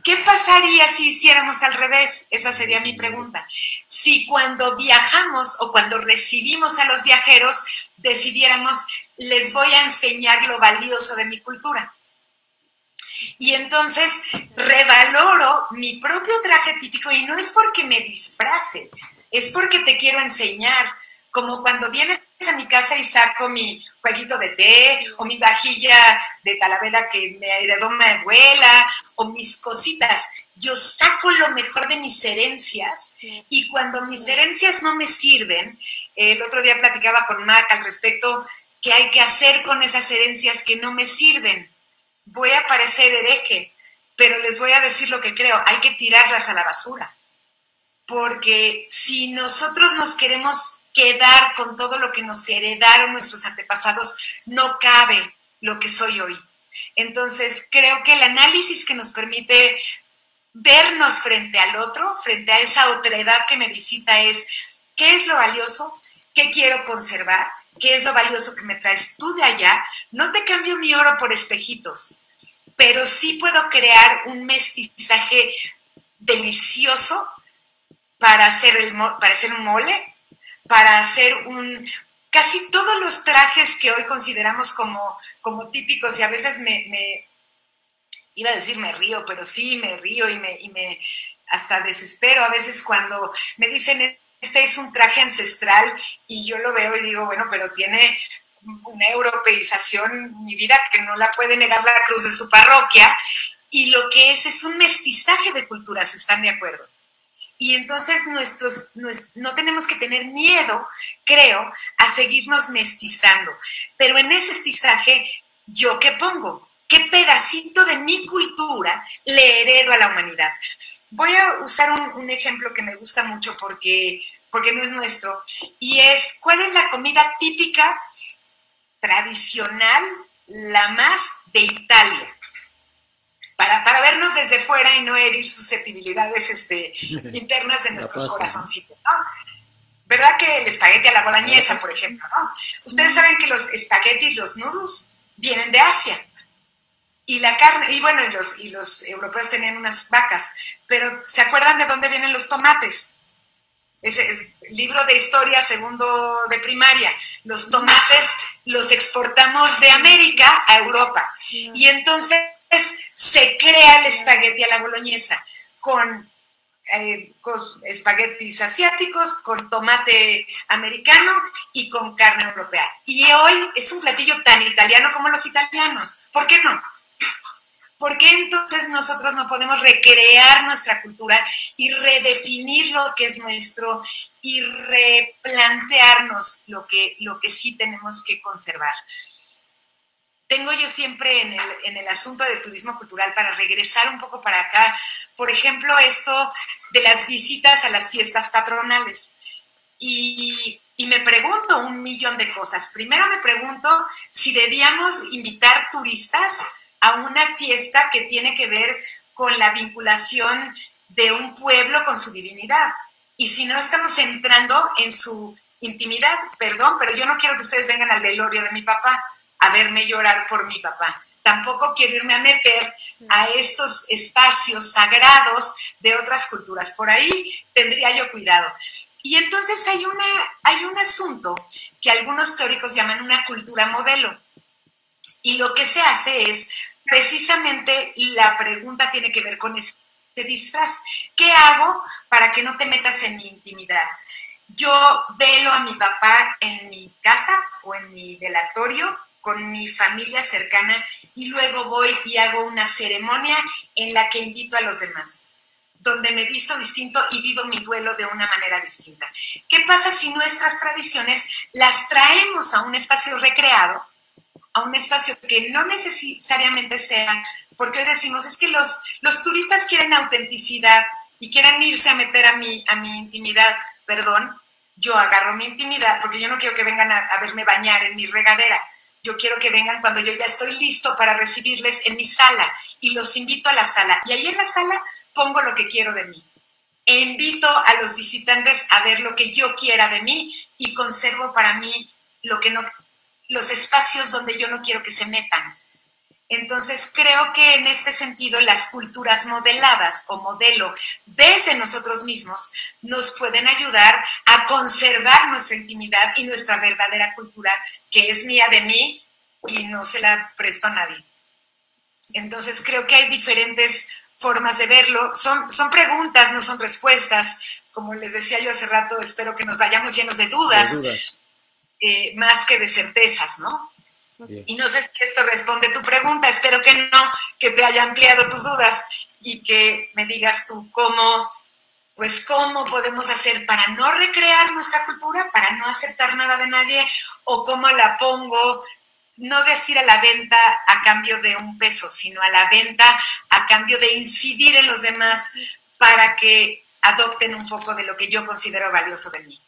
¿Qué pasaría si hiciéramos al revés? Esa sería mi pregunta. Si cuando viajamos o cuando recibimos a los viajeros decidiéramos, les voy a enseñar lo valioso de mi cultura. Y entonces revaloro mi propio traje típico, y no es porque me disfrace, es porque te quiero enseñar. Como cuando vienes a mi casa y saco mi jueguito de té, o mi vajilla de talavera que me heredó mi abuela, o mis cositas. Yo saco lo mejor de mis herencias, y cuando mis herencias no me sirven, el otro día platicaba con Mac al respecto, ¿Qué hay que hacer con esas herencias que no me sirven? Voy a parecer hereje, pero les voy a decir lo que creo, hay que tirarlas a la basura. Porque si nosotros nos queremos quedar con todo lo que nos heredaron nuestros antepasados, no cabe lo que soy hoy. Entonces, creo que el análisis que nos permite vernos frente al otro, frente a esa otredad que me visita es, ¿qué es lo valioso? ¿Qué quiero conservar? ¿Qué es lo valioso que me traes tú de allá? No te cambio mi oro por espejitos, pero sí puedo crear un mestizaje delicioso para hacer un mole, para hacer casi todos los trajes que hoy consideramos como típicos, y a veces iba a decir me río, pero sí me río y me hasta desespero a veces cuando me dicen este es un traje ancestral y yo lo veo y digo, bueno, pero tiene una europeización, mi vida, que no la puede negar la cruz de su parroquia, y lo que es un mestizaje de culturas, ¿están de acuerdo? Y entonces no tenemos que tener miedo, creo, a seguirnos mestizando. Pero en ese mestizaje, ¿yo qué pongo? ¿Qué pedacito de mi cultura le heredo a la humanidad? Voy a usar un ejemplo que me gusta mucho porque no es nuestro, y es, ¿cuál es la comida típica, tradicional, la más de Italia? Para vernos desde fuera y no herir susceptibilidades internas de nuestros corazoncitos, ¿no? ¿Verdad que el espagueti a la boloñesa, por ejemplo, ¿no? Ustedes saben que los espaguetis, los noodles, vienen de Asia. Y la carne, y bueno, y los europeos tenían unas vacas, pero ¿se acuerdan de dónde vienen los tomates? Es libro de historia, segundo de primaria. Los tomates los exportamos de América a Europa. Y entonces se crea el espagueti a la boloñesa con espaguetis asiáticos, con tomate americano y con carne europea. Y hoy es un platillo tan italiano como los italianos. ¿Por qué no? ¿Por qué entonces nosotros no podemos recrear nuestra cultura y redefinir lo que es nuestro y replantearnos lo que sí tenemos que conservar? Tengo yo siempre en el asunto del turismo cultural, para regresar un poco para acá, por ejemplo, esto de las visitas a las fiestas patronales. Y me pregunto un millón de cosas. Primero me pregunto si debíamos invitar turistas a una fiesta que tiene que ver con la vinculación de un pueblo con su divinidad. Y si no estamos entrando en su intimidad, perdón, pero yo no quiero que ustedes vengan al velorio de mi papá a verme llorar por mi papá. Tampoco quiero irme a meter a estos espacios sagrados de otras culturas. Por ahí tendría yo cuidado. Y entonces hay un asunto que algunos teóricos llaman una cultura modelo. Y lo que se hace es, precisamente la pregunta tiene que ver con ese disfraz. ¿Qué hago para que no te metas en mi intimidad? Yo velo a mi papá en mi casa o en mi velatorio con mi familia cercana y luego voy y hago una ceremonia en la que invito a los demás, donde me visto distinto y vivo mi duelo de una manera distinta. ¿Qué pasa si nuestras tradiciones las traemos a un espacio recreado, a un espacio que no necesariamente sea, porque hoy decimos, es que los turistas quieren autenticidad y quieren irse a meter a mi intimidad? Perdón, yo agarro mi intimidad porque yo no quiero que vengan a verme bañar en mi regadera. Yo quiero que vengan cuando yo ya estoy listo para recibirles en mi sala y los invito a la sala. Y ahí en la sala pongo lo que quiero de mí. E invito a los visitantes a ver lo que yo quiera de mí y conservo para mí los espacios donde yo no quiero que se metan. Entonces, creo que en este sentido las culturas modeladas o modelo desde nosotros mismos nos pueden ayudar a conservar nuestra intimidad y nuestra verdadera cultura, que es mía de mí y no se la presto a nadie. Entonces, creo que hay diferentes formas de verlo. Son preguntas, no son respuestas. Como les decía yo hace rato, espero que nos vayamos llenos de dudas. Más que de certezas, ¿no? Bien. Y no sé si esto responde tu pregunta, espero que no, que te haya ampliado tus dudas y que me digas tú cómo pues cómo podemos hacer para no recrear nuestra cultura, para no aceptar nada de nadie, o cómo la pongo, no decir a la venta a cambio de un peso, sino a la venta a cambio de incidir en los demás para que adopten un poco de lo que yo considero valioso de mí.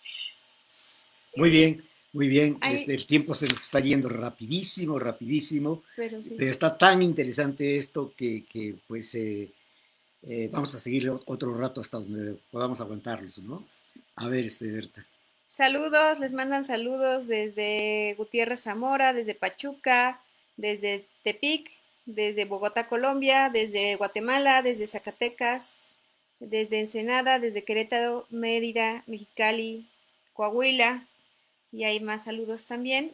Muy bien, muy bien. El tiempo se nos está yendo rapidísimo, rapidísimo. Pero está tan interesante esto que pues vamos a seguir otro rato hasta donde podamos aguantarlos, ¿no? A ver, Berta. Saludos, les mandan saludos desde Gutiérrez Zamora, desde Pachuca, desde Tepic, desde Bogotá, Colombia, desde Guatemala, desde Zacatecas, desde Ensenada, desde Querétaro, Mérida, Mexicali, Coahuila, y hay más saludos también,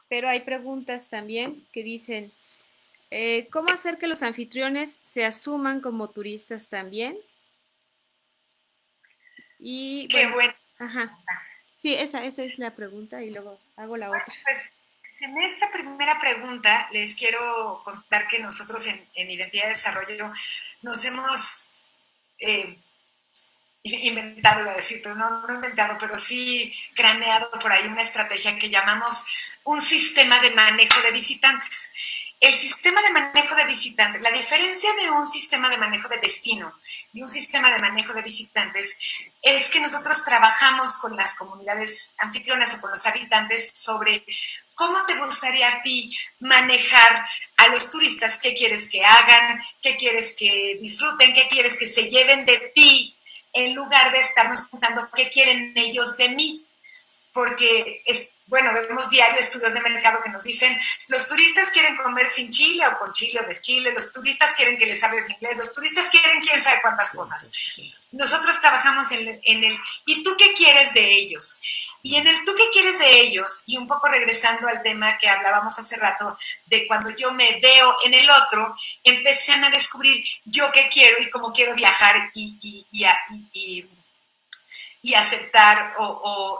pero hay preguntas también que dicen, ¿cómo hacer que los anfitriones se asuman como turistas también? Y Qué bueno. Ajá. Sí, esa es la pregunta y luego hago la otra. Pues en esta primera pregunta les quiero contar que nosotros en Identidad de Desarrollo nos hemos inventado, iba a decir, pero no inventado, pero sí craneado por ahí una estrategia que llamamos un sistema de manejo de visitantes. El sistema de manejo de visitantes, la diferencia de un sistema de manejo de destino y un sistema de manejo de visitantes es que nosotros trabajamos con las comunidades anfitrionas o con los habitantes sobre cómo te gustaría a ti manejar a los turistas, qué quieres que hagan, qué quieres que disfruten, qué quieres que se lleven de ti, en lugar de estarnos preguntando qué quieren ellos de mí. Porque, vemos diario estudios de mercado que nos dicen, los turistas quieren comer sin chile o con chile o bez chile, los turistas quieren que les hables inglés, los turistas quieren quién sabe cuántas cosas. Nosotros trabajamos en el ¿y tú qué quieres de ellos? Y en el ¿tú qué quieres de ellos? Y un poco regresando al tema que hablábamos hace rato, de cuando yo me veo en el otro, empecé a descubrir yo qué quiero y cómo quiero viajar y aceptar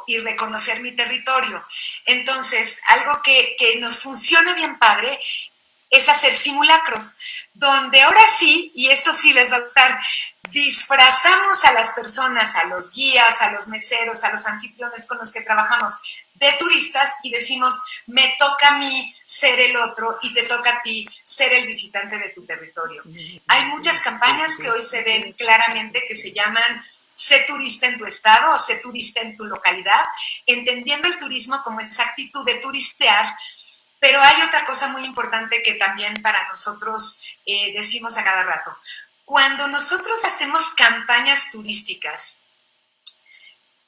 y reconocer mi territorio. Entonces, algo que nos funciona bien padre es hacer simulacros, donde ahora sí, y esto sí les va a gustar, disfrazamos a las personas, a los guías, a los meseros, a los anfitriones con los que trabajamos de turistas y decimos, me toca a mí ser el otro y te toca a ti ser el visitante de tu territorio. Hay muchas campañas que hoy se ven claramente que se llaman sé turista en tu estado o sé turista en tu localidad, entendiendo el turismo como esa actitud de turistear. Pero hay otra cosa muy importante que también para nosotros decimos a cada rato. Cuando nosotros hacemos campañas turísticas,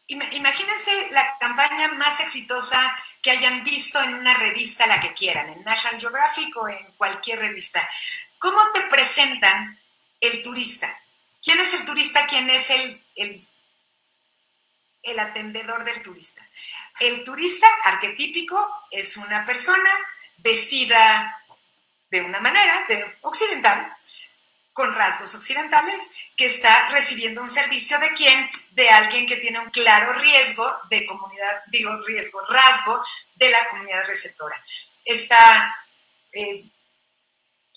imagínense la campaña más exitosa que hayan visto en una revista, la que quieran, en National Geographic o en cualquier revista. ¿Cómo te presentan el turista? ¿Quién es el turista? ¿Quién es el atendedor del turista? El turista arquetípico es una persona vestida de una manera occidental, con rasgos occidentales, que está recibiendo un servicio ¿de quién? De alguien que tiene un claro riesgo de comunidad, rasgo de la comunidad receptora. Está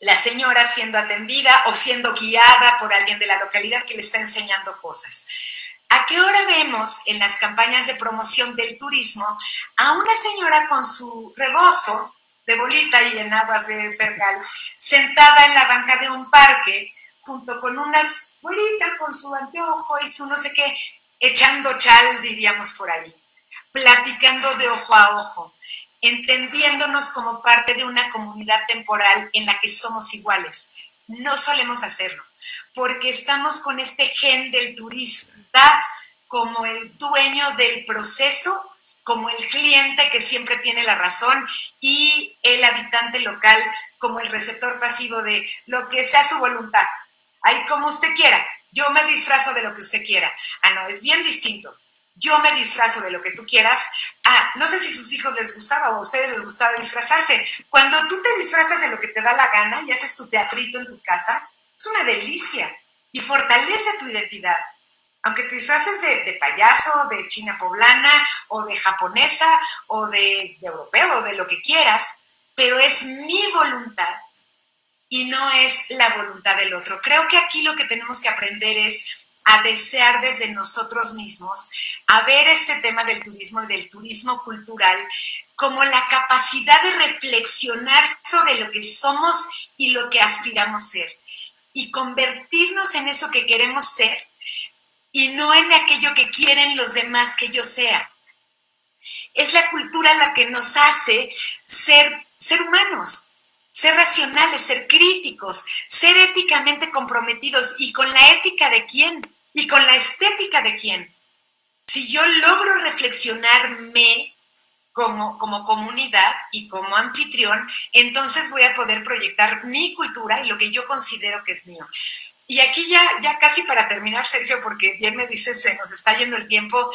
la señora siendo atendida o siendo guiada por alguien de la localidad que le está enseñando cosas. ¿A qué hora vemos en las campañas de promoción del turismo a una señora con su rebozo de bolita y en aguas de Bergal, sentada en la banca de un parque, junto con unas bolitas, con su anteojo y su no sé qué, echando chal, diríamos por ahí, platicando de ojo a ojo, entendiéndonos como parte de una comunidad temporal en la que somos iguales? No solemos hacerlo, porque estamos con este gen del turista como el dueño del proceso, como el cliente que siempre tiene la razón y el habitante local como el receptor pasivo de lo que sea su voluntad. Ahí como usted quiera, yo me disfrazo de lo que usted quiera. Ah, no, es bien distinto. Yo me disfrazo de lo que tú quieras. Ah, no sé si a sus hijos les gustaba o a ustedes les gustaba disfrazarse. Cuando tú te disfrazas de lo que te da la gana y haces tu teatrito en tu casa, es una delicia y fortalece tu identidad. Aunque te disfraces de payaso, de china poblana, o de japonesa, o de europeo, o de lo que quieras, pero es mi voluntad y no es la voluntad del otro. Creo que aquí lo que tenemos que aprender es a desear desde nosotros mismos, a ver este tema del turismo y del turismo cultural como la capacidad de reflexionar sobre lo que somos y lo que aspiramos ser, y convertirnos en eso que queremos ser y no en aquello que quieren los demás que yo sea. Es la cultura la que nos hace ser humanos, ser racionales, ser críticos, ser éticamente comprometidos. ¿Y con la ética de quién? ¿Y con la estética de quién? Si yo logro reflexionarme como comunidad y como anfitrión, entonces voy a poder proyectar mi cultura y lo que yo considero que es mío. Y aquí ya casi para terminar, Sergio, porque bien me dices, se nos está yendo el tiempo,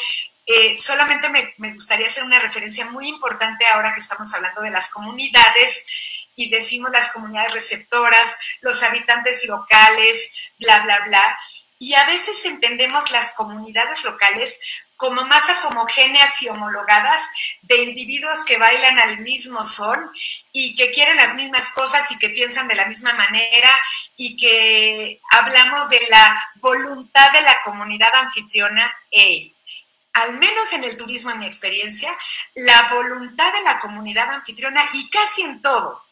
solamente me gustaría hacer una referencia muy importante ahora que estamos hablando de las comunidades y decimos las comunidades receptoras, los habitantes locales, bla, bla, bla. Y a veces entendemos las comunidades locales como masas homogéneas y homologadas de individuos que bailan al mismo son y que quieren las mismas cosas y que piensan de la misma manera y que hablamos de la voluntad de la comunidad anfitriona. Al menos en el turismo, en mi experiencia, la voluntad de la comunidad anfitriona y casi en todo,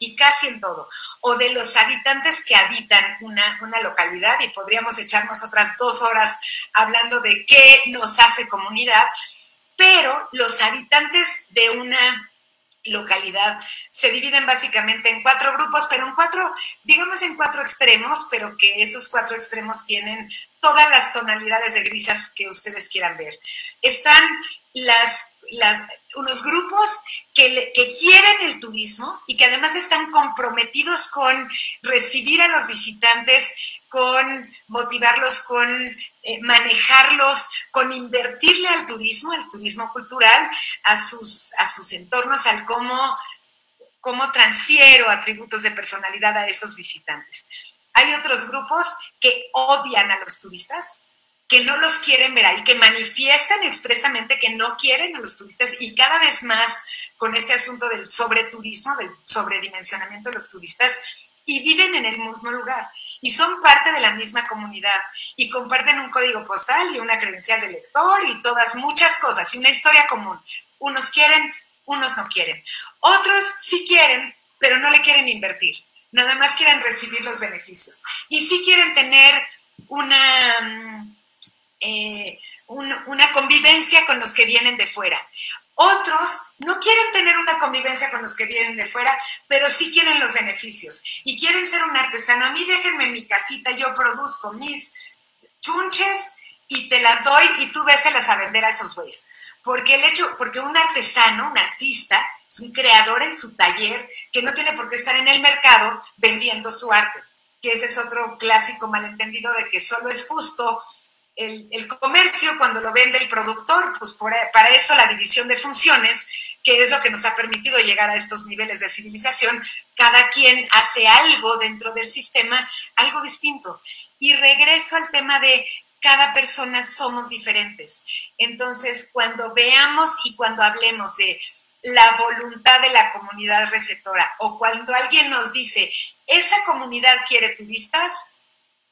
o de los habitantes que habitan una localidad, y podríamos echarnos otras 2 horas hablando de qué nos hace comunidad, pero los habitantes de una localidad se dividen básicamente en 4 grupos, pero en 4 extremos, pero que esos 4 extremos tienen todas las tonalidades de grises que ustedes quieran ver. Están unos grupos que quieren el turismo y que además están comprometidos con recibir a los visitantes, con motivarlos, con manejarlos, con invertirle al turismo cultural, a sus entornos, al cómo transfiero atributos de personalidad a esos visitantes. Hay otros grupos que odian a los turistas, que no los quieren ver ahí, que manifiestan expresamente que no quieren a los turistas, y cada vez más con este asunto del sobreturismo, del sobredimensionamiento de los turistas, y viven en el mismo lugar, y son parte de la misma comunidad, y comparten un código postal y una credencial de lector y todas muchas cosas, y una historia común. Unos quieren, unos no quieren. Otros sí quieren, pero no le quieren invertir. Nada más quieren recibir los beneficios. Y sí quieren tener una convivencia con los que vienen de fuera. Otros no quieren tener una convivencia con los que vienen de fuera, pero sí quieren los beneficios y quieren ser un artesano. A mí déjenme en mi casita, yo produzco mis chunches y te las doy y tú véselas a vender a esos güeyes. Porque un artesano, un artista, es un creador en su taller que no tiene por qué estar en el mercado vendiendo su arte, que ese es otro clásico malentendido de que solo es justo el comercio cuando lo vende el productor. Pues para eso la división de funciones, que es lo que nos ha permitido llegar a estos niveles de civilización. Cada quien hace algo dentro del sistema, algo distinto. Y regreso al tema de cada persona somos diferentes. Entonces, cuando veamos y cuando hablemos de la voluntad de la comunidad receptora, o cuando alguien nos dice, esa comunidad quiere turistas,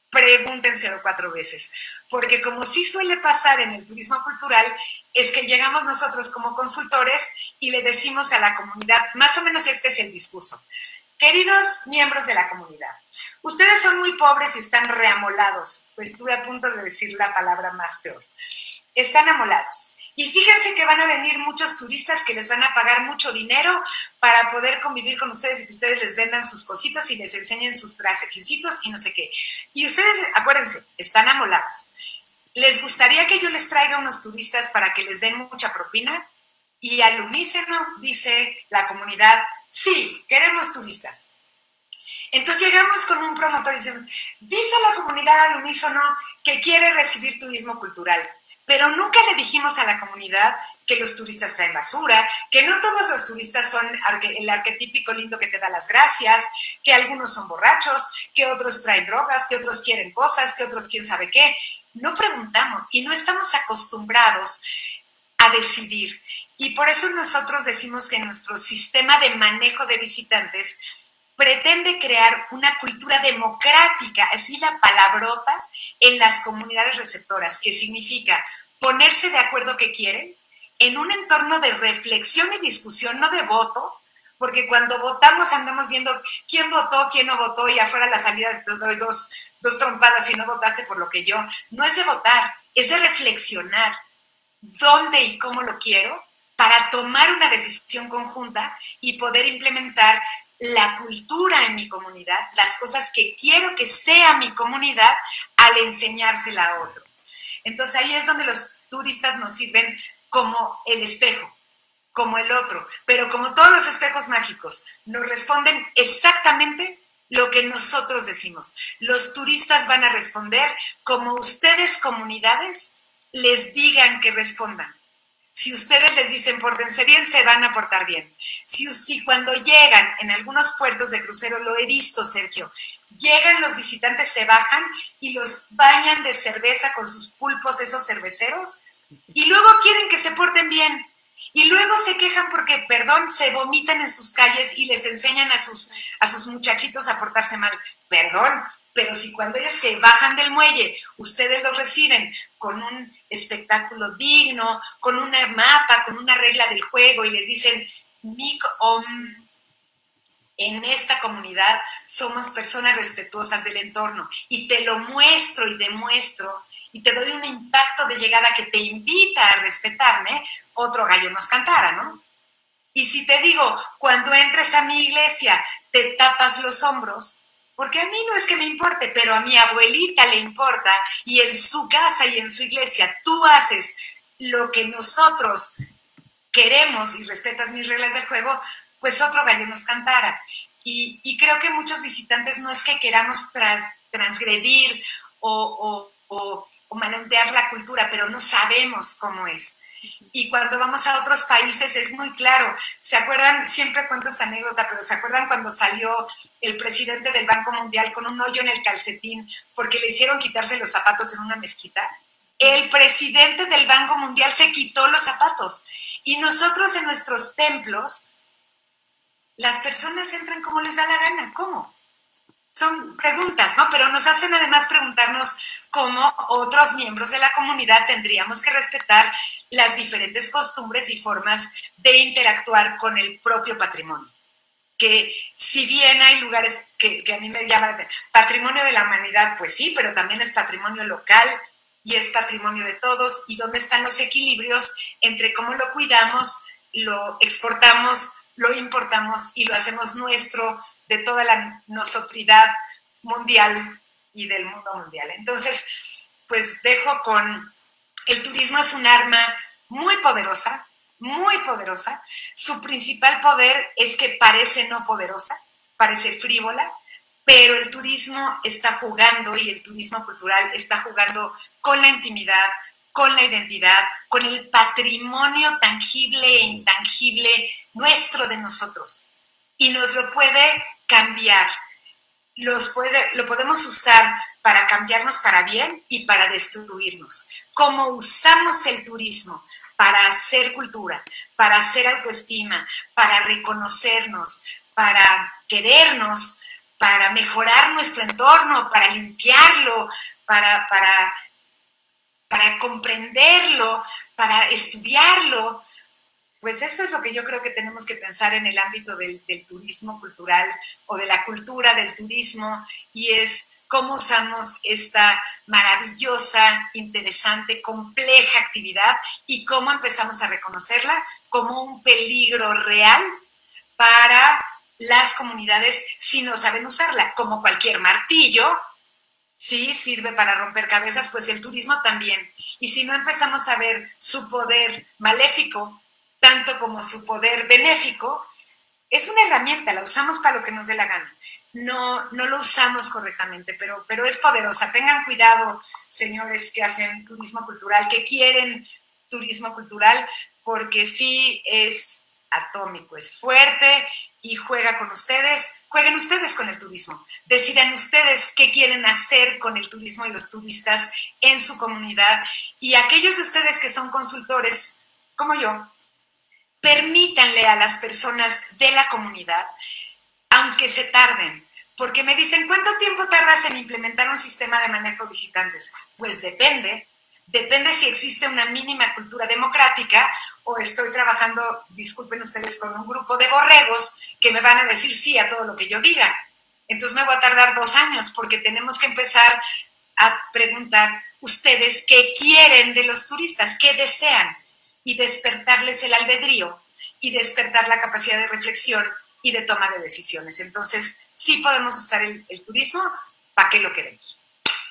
pregúntenselo 4 veces, porque como sí suele pasar en el turismo cultural, es que llegamos nosotros como consultores y le decimos a la comunidad, más o menos este es el discurso: queridos miembros de la comunidad, ustedes son muy pobres y están reamolados. Pues estuve a punto de decir la palabra más peor. Están amolados. Y fíjense que van a venir muchos turistas que les van a pagar mucho dinero para poder convivir con ustedes y que ustedes les vendan sus cositas y les enseñen sus trajecitos y no sé qué. Y ustedes, acuérdense, están amolados. ¿Les gustaría que yo les traiga unos turistas para que les den mucha propina? Y al unísono dice la comunidad, sí, queremos turistas. Entonces llegamos con un promotor y decimos, dice la comunidad al unísono que quiere recibir turismo cultural, pero nunca le dijimos a la comunidad que los turistas traen basura, que no todos los turistas son el arquetípico lindo que te da las gracias, que algunos son borrachos, que otros traen drogas, que otros quieren cosas, que otros quién sabe qué. No preguntamos y no estamos acostumbrados a decidir. Y por eso nosotros decimos que nuestro sistema de manejo de visitantes pretende crear una cultura democrática, así la palabrota, en las comunidades receptoras, que significa ponerse de acuerdo que quieren, en un entorno de reflexión y discusión, no de voto, porque cuando votamos andamos viendo quién votó, quién no votó, y afuera a la salida te doy dos trompadas si no votaste por lo que yo. No es de votar, es de reflexionar dónde y cómo lo quiero para tomar una decisión conjunta y poder implementar la cultura en mi comunidad, las cosas que quiero que sea mi comunidad al enseñársela a otro. Entonces ahí es donde los turistas nos sirven como el espejo, como el otro, pero como todos los espejos mágicos, nos responden exactamente lo que nosotros decimos. Los turistas van a responder como ustedes, comunidades, les digan que respondan. Si ustedes les dicen pórtense bien, se van a portar bien. Si cuando llegan en algunos puertos de crucero, lo he visto, Sergio, llegan los visitantes, se bajan y los bañan de cerveza con sus pulpos, esos cerveceros, y luego quieren que se porten bien. Y luego se quejan porque, perdón, se vomitan en sus calles y les enseñan a sus muchachitos a portarse mal. Perdón, pero si cuando ellos se bajan del muelle, ustedes los reciben con un espectáculo digno, con una mapa, con una regla del juego y les dicen, en esta comunidad somos personas respetuosas del entorno y te lo muestro y demuestro y te doy un impacto de llegada que te invita a respetarme, otro gallo nos cantara, ¿no? Y si te digo, cuando entres a mi iglesia, te tapas los hombros, porque a mí no es que me importe, pero a mi abuelita le importa y en su casa y en su iglesia tú haces lo que nosotros queremos y respetas mis reglas del juego, pues otro gallo nos cantara. Y creo que muchos visitantes no es que queramos transgredir o malentear la cultura, pero no sabemos cómo es. Y cuando vamos a otros países es muy claro. ¿Se acuerdan? Siempre cuento esta anécdota, pero ¿se acuerdan cuando salió el presidente del Banco Mundial con un hoyo en el calcetín porque le hicieron quitarse los zapatos en una mezquita? El presidente del Banco Mundial se quitó los zapatos. Y nosotros en nuestros templos, las personas entran como les da la gana. ¿Cómo? Son preguntas, ¿no? Pero nos hacen además preguntarnos cómo otros miembros de la comunidad tendríamos que respetar las diferentes costumbres y formas de interactuar con el propio patrimonio. Que si bien hay lugares que a mí me llaman patrimonio de la humanidad, pues sí, pero también es patrimonio local y es patrimonio de todos. ¿Y dónde están los equilibrios entre cómo lo cuidamos, lo exportamos, lo importamos y lo hacemos nuestro de toda la nosotridad mundial y del mundo mundial? Entonces, pues dejo con, el turismo es un arma muy poderosa, muy poderosa. Su principal poder es que parece no poderosa, parece frívola, pero el turismo está jugando y el turismo cultural está jugando con la intimidad, con la identidad, con el patrimonio tangible e intangible nuestro de nosotros. Y nos lo puede cambiar. Lo podemos usar para cambiarnos para bien y para destruirnos. Cómo usamos el turismo para hacer cultura, para hacer autoestima, para reconocernos, para querernos, para mejorar nuestro entorno, para limpiarlo, para comprenderlo, para estudiarlo. Pues eso es lo que yo creo que tenemos que pensar en el ámbito del turismo cultural o de la cultura del turismo, y es cómo usamos esta maravillosa, interesante, compleja actividad y cómo empezamos a reconocerla como un peligro real para las comunidades si no saben usarla. Como cualquier martillo, sí, sirve para romper cabezas, pues el turismo también. Y si no empezamos a ver su poder maléfico, tanto como su poder benéfico, es una herramienta, la usamos para lo que nos dé la gana. No lo usamos correctamente, pero es poderosa. Tengan cuidado, señores que hacen turismo cultural, que quieren turismo cultural, porque sí es atómico, es fuerte y juega con ustedes. Jueguen ustedes con el turismo. Decidan ustedes qué quieren hacer con el turismo y los turistas en su comunidad. Y aquellos de ustedes que son consultores, como yo, permítanle a las personas de la comunidad aunque se tarden. Porque me dicen, ¿cuánto tiempo tardas en implementar un sistema de manejo de visitantes? Pues depende. Depende si existe una mínima cultura democrática o estoy trabajando, disculpen ustedes, con un grupo de borregos que me van a decir sí a todo lo que yo diga. Entonces me voy a tardar 2 años porque tenemos que empezar a preguntar ustedes qué quieren de los turistas, qué desean y despertarles el albedrío y despertar la capacidad de reflexión y de toma de decisiones. Entonces, sí podemos usar el turismo, ¿para qué lo queremos?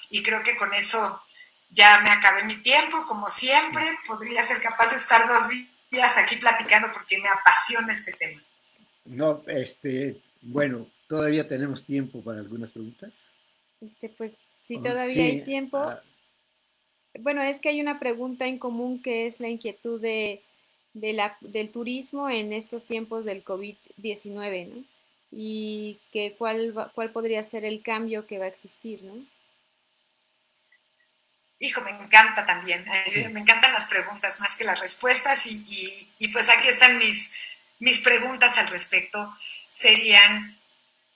Y creo que con eso ya me acabé mi tiempo, como siempre. Podría ser capaz de estar 2 días aquí platicando porque me apasiona este tema. No, bueno, todavía tenemos tiempo para algunas preguntas. Pues sí, todavía hay tiempo. Bueno, es que hay una pregunta en común que es la inquietud del turismo en estos tiempos del COVID-19, ¿no? Y que cuál podría ser el cambio que va a existir, ¿no? Hijo, me encanta también, me encantan las preguntas más que las respuestas y pues aquí están mis preguntas al respecto. Serían,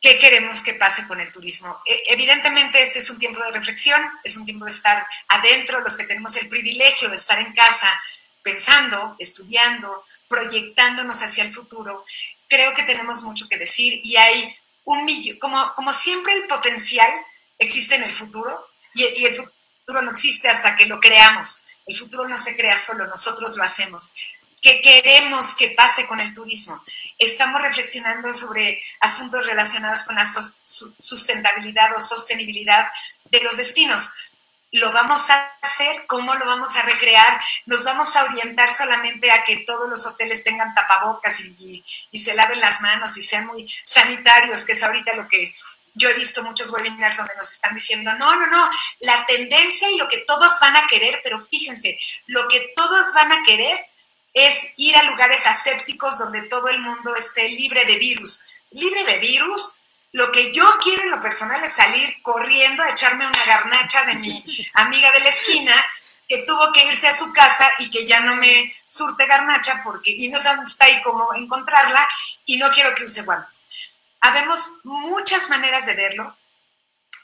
¿qué queremos que pase con el turismo? Evidentemente este es un tiempo de reflexión, es un tiempo de estar adentro, los que tenemos el privilegio de estar en casa, pensando, estudiando, proyectándonos hacia el futuro. Creo que tenemos mucho que decir y hay un millón, como siempre el potencial existe en el futuro y el futuro no existe hasta que lo creamos. El futuro no se crea solo, nosotros lo hacemos. ¿Qué queremos que pase con el turismo? Estamos reflexionando sobre asuntos relacionados con la sustentabilidad o sostenibilidad de los destinos. ¿Lo vamos a hacer? ¿Cómo lo vamos a recrear? ¿Nos vamos a orientar solamente a que todos los hoteles tengan tapabocas y se laven las manos y sean muy sanitarios, que es ahorita lo que yo he visto muchos webinars donde nos están diciendo, no, la tendencia y lo que todos van a querer, pero fíjense, lo que todos van a querer es ir a lugares asépticos donde todo el mundo esté libre de virus. ¿Libre de virus? Lo que yo quiero en lo personal es salir corriendo a echarme una garnacha de mi amiga de la esquina que tuvo que irse a su casa y que ya no me surte garnacha y no sé dónde está y cómo encontrarla y no quiero que use guantes. Habemos muchas maneras de verlo.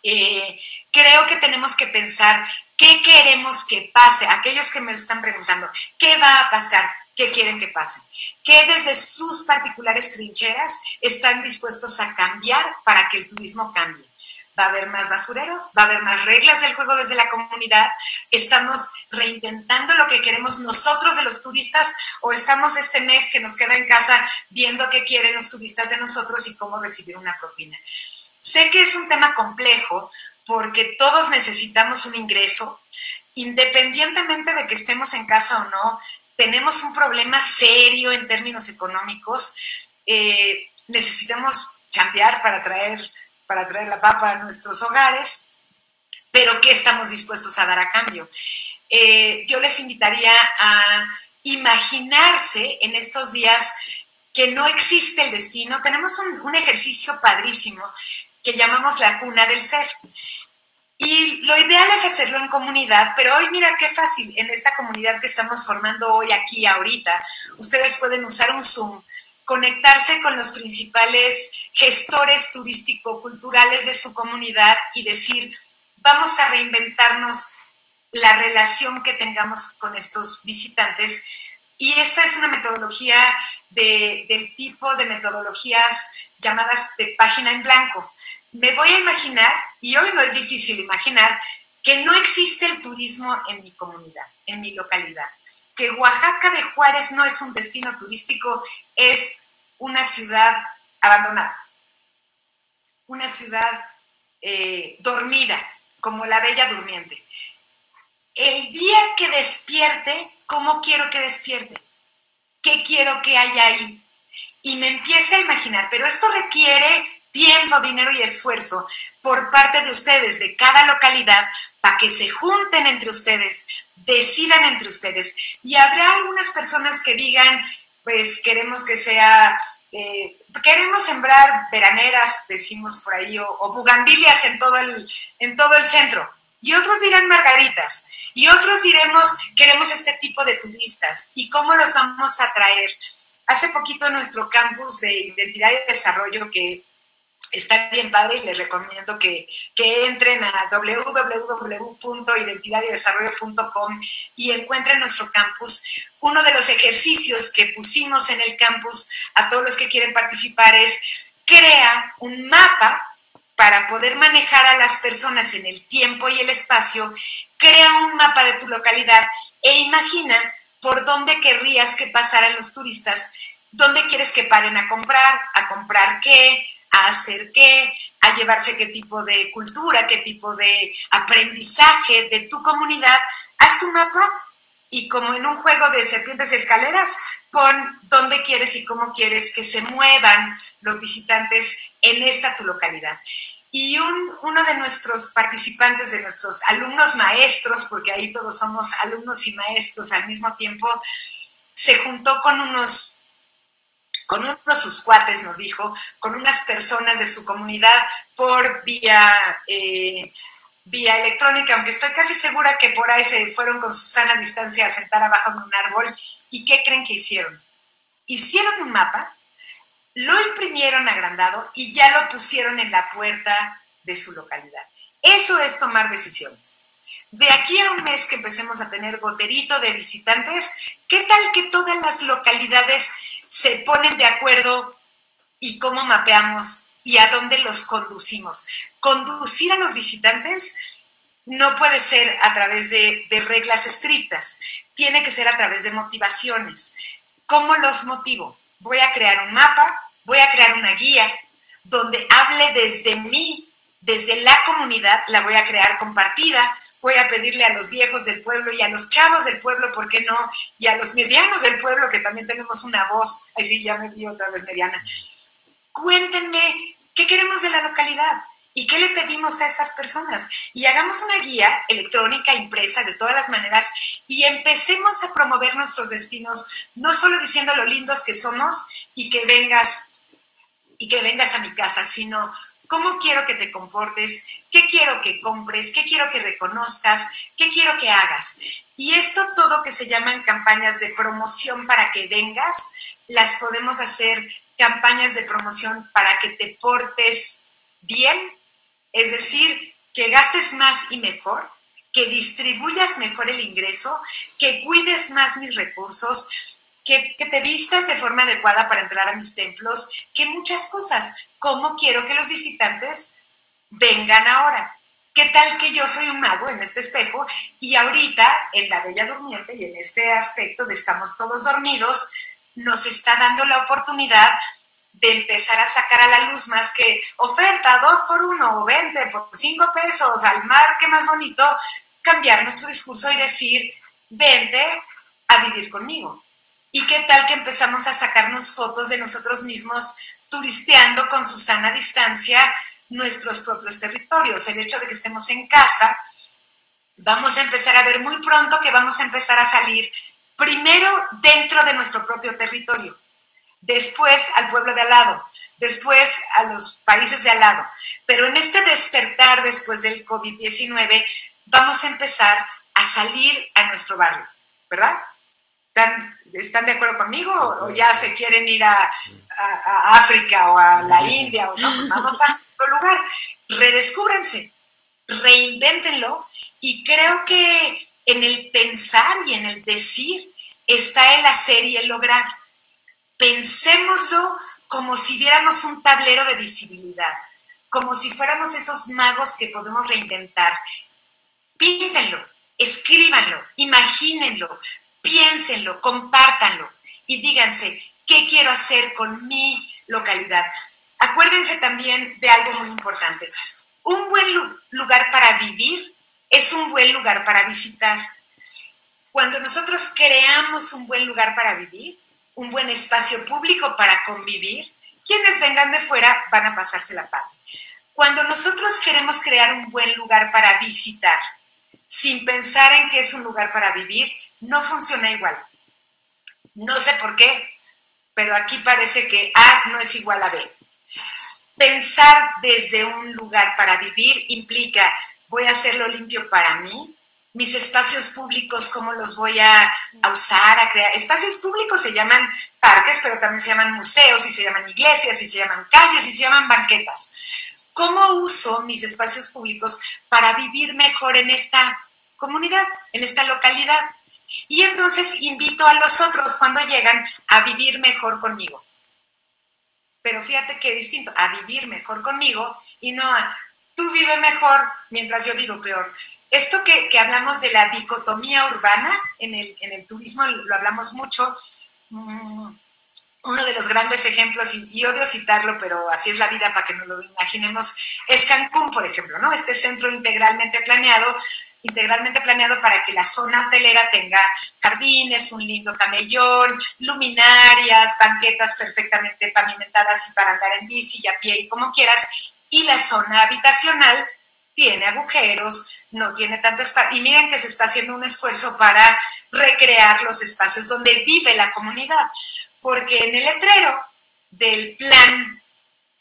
Creo que tenemos que pensar qué queremos que pase. Aquellos que me están preguntando, ¿qué va a pasar? ¿Qué quieren que pase? ¿Qué desde sus particulares trincheras están dispuestos a cambiar para que el turismo cambie? ¿Va a haber más basureros? ¿Va a haber más reglas del juego desde la comunidad? ¿Estamos reinventando lo que queremos nosotros de los turistas o estamos este mes que nos queda en casa viendo qué quieren los turistas de nosotros y cómo recibir una propina? Sé que es un tema complejo porque todos necesitamos un ingreso, independientemente de que estemos en casa o no. Tenemos un problema serio en términos económicos. Necesitamos chambear para traer la papa a nuestros hogares, pero ¿qué estamos dispuestos a dar a cambio? Yo les invitaría a imaginarse en estos días que no existe el destino. Tenemos un ejercicio padrísimo que llamamos la cuna del ser. Y lo ideal es hacerlo en comunidad, pero hoy mira qué fácil, en esta comunidad que estamos formando hoy, aquí, ahorita, ustedes pueden usar un Zoom, conectarse con los principales gestores turístico-culturales de su comunidad y decir, vamos a reinventarnos la relación que tengamos con estos visitantes. Y esta es una metodología del tipo de metodologías llamadas de página en blanco. Me voy a imaginar, y hoy no es difícil imaginar, que no existe el turismo en mi comunidad, en mi localidad. Que Oaxaca de Juárez no es un destino turístico, es una ciudad abandonada. Una ciudad dormida, como la Bella Durmiente. El día que despierte, ¿cómo quiero que despierte? ¿Qué quiero que haya ahí? Y me empiece a imaginar, pero esto requiere tiempo, dinero y esfuerzo por parte de ustedes, de cada localidad, para que se junten entre ustedes, decidan entre ustedes. Y habrá algunas personas que digan, pues queremos que sea, queremos sembrar veraneras, decimos por ahí, o bugambilias en todo el centro. Y otros dirán margaritas. Y otros diremos, queremos este tipo de turistas. ¿Y cómo los vamos a traer? Hace poquito en nuestro campus de Identidad y Desarrollo, que Está bien padre y les recomiendo que entren a www.identidadydesarrollo.com y encuentren nuestro campus. Uno de los ejercicios que pusimos en el campus a todos los que quieren participar es crea un mapa para poder manejar a las personas en el tiempo y el espacio. Crea un mapa de tu localidad e imagina por dónde querrías que pasaran los turistas, dónde quieres que paren a comprar qué, a hacer qué, a llevarse qué tipo de cultura, qué tipo de aprendizaje de tu comunidad. Haz tu mapa y como en un juego de serpientes y escaleras, pon dónde quieres y cómo quieres que se muevan los visitantes en esta tu localidad. Y uno de nuestros participantes, de nuestros alumnos maestros, porque ahí todos somos alumnos y maestros al mismo tiempo, se juntó con unos sus cuates, nos dijo, con unas personas de su comunidad por vía electrónica, aunque estoy casi segura que por ahí se fueron con Susana a distancia a sentar abajo de un árbol. ¿Y qué creen que hicieron? Hicieron un mapa, lo imprimieron agrandado y ya lo pusieron en la puerta de su localidad. Eso es tomar decisiones. De aquí a un mes que empecemos a tener goterito de visitantes, ¿qué tal que todas las localidades se ponen de acuerdo y cómo mapeamos y a dónde los conducimos? Conducir a los visitantes no puede ser a través de reglas estrictas, tiene que ser a través de motivaciones. ¿Cómo los motivo? Voy a crear un mapa, voy a crear una guía donde hable desde mí, desde la comunidad, la voy a crear compartida, voy a pedirle a los viejos del pueblo y a los chavos del pueblo, ¿por qué no? Y a los medianos del pueblo, que también tenemos una voz, ahí sí ya me vi otra vez mediana. Cuéntenme qué queremos de la localidad y qué le pedimos a estas personas. Y hagamos una guía electrónica, impresa, de todas las maneras, y empecemos a promover nuestros destinos, no solo diciendo lo lindos que somos y que vengas a mi casa, sino cómo quiero que te comportes, qué quiero que compres, qué quiero que reconozcas, qué quiero que hagas. Y esto todo que se llaman campañas de promoción para que vengas, las podemos hacer campañas de promoción para que te portes bien, es decir, que gastes más y mejor, que distribuyas mejor el ingreso, que cuides más mis recursos, que te vistas de forma adecuada para entrar a mis templos, que muchas cosas. ¿Cómo quiero que los visitantes vengan ahora? ¿Qué tal que yo soy un mago en este espejo y ahorita en la Bella Durmiente y en este aspecto de estamos todos dormidos, nos está dando la oportunidad de empezar a sacar a la luz más que oferta 2 por 1 o 20 por 5 pesos al mar, qué más bonito, cambiar nuestro discurso y decir, vente a vivir conmigo. ¿Y qué tal que empezamos a sacarnos fotos de nosotros mismos turisteando con su sana distancia nuestros propios territorios? El hecho de que estemos en casa, vamos a empezar a ver muy pronto que vamos a empezar a salir primero dentro de nuestro propio territorio, después al pueblo de al lado, después a los países de al lado. Pero en este despertar después del COVID-19 vamos a empezar a salir a nuestro barrio, ¿verdad? ¿Están de acuerdo conmigo o ya se quieren ir a África o a la India? O no, pues vamos a otro lugar. Redescúbranse, reinvéntenlo y creo que en el pensar y en el decir está el hacer y el lograr. Pensémoslo como si viéramos un tablero de visibilidad, como si fuéramos esos magos que podemos reinventar. Píntenlo, escríbanlo, imagínenlo, piénsenlo, compártanlo y díganse, ¿qué quiero hacer con mi localidad? Acuérdense también de algo muy importante. Un buen lugar para vivir es un buen lugar para visitar. Cuando nosotros creamos un buen lugar para vivir, un buen espacio público para convivir, quienes vengan de fuera van a pasársela padre. Cuando nosotros queremos crear un buen lugar para visitar, sin pensar en que es un lugar para vivir, no funciona igual. No sé por qué, pero aquí parece que A no es igual a B. Pensar desde un lugar para vivir implica, voy a hacerlo limpio para mí, mis espacios públicos, cómo los voy a usar, a crear. Espacios públicos se llaman parques, pero también se llaman museos, y se llaman iglesias, y se llaman calles, y se llaman banquetas. ¿Cómo uso mis espacios públicos para vivir mejor en esta comunidad, en esta localidad? Y entonces invito a los otros cuando llegan a vivir mejor conmigo. Pero fíjate qué distinto, a vivir mejor conmigo y no a tú vive mejor mientras yo vivo peor. Esto que hablamos de la dicotomía urbana en el turismo, lo hablamos mucho. Uno de los grandes ejemplos, y odio citarlo, pero así es la vida para que nos lo imaginemos, es Cancún, por ejemplo, ¿no? Este centro integralmente planeado para que la zona hotelera tenga jardines, un lindo camellón, luminarias, banquetas perfectamente pavimentadas y para andar en bici y a pie y como quieras, y la zona habitacional tiene agujeros, no tiene tanto espacio, y miren que se está haciendo un esfuerzo para recrear los espacios donde vive la comunidad, porque en el letrero del plan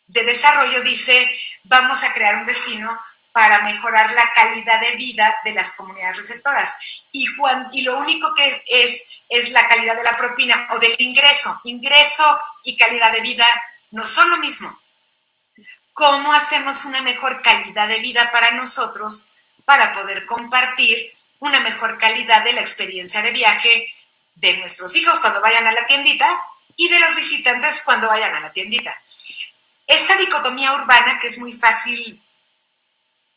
de desarrollo dice, vamos a crear un destino para mejorar la calidad de vida de las comunidades receptoras. Y lo único que es la calidad de la propina o del ingreso. Ingreso y calidad de vida no son lo mismo. ¿Cómo hacemos una mejor calidad de vida para nosotros para poder compartir una mejor calidad de la experiencia de viaje de nuestros hijos cuando vayan a la tiendita y de los visitantes cuando vayan a la tiendita? Esta dicotomía urbana que es muy fácil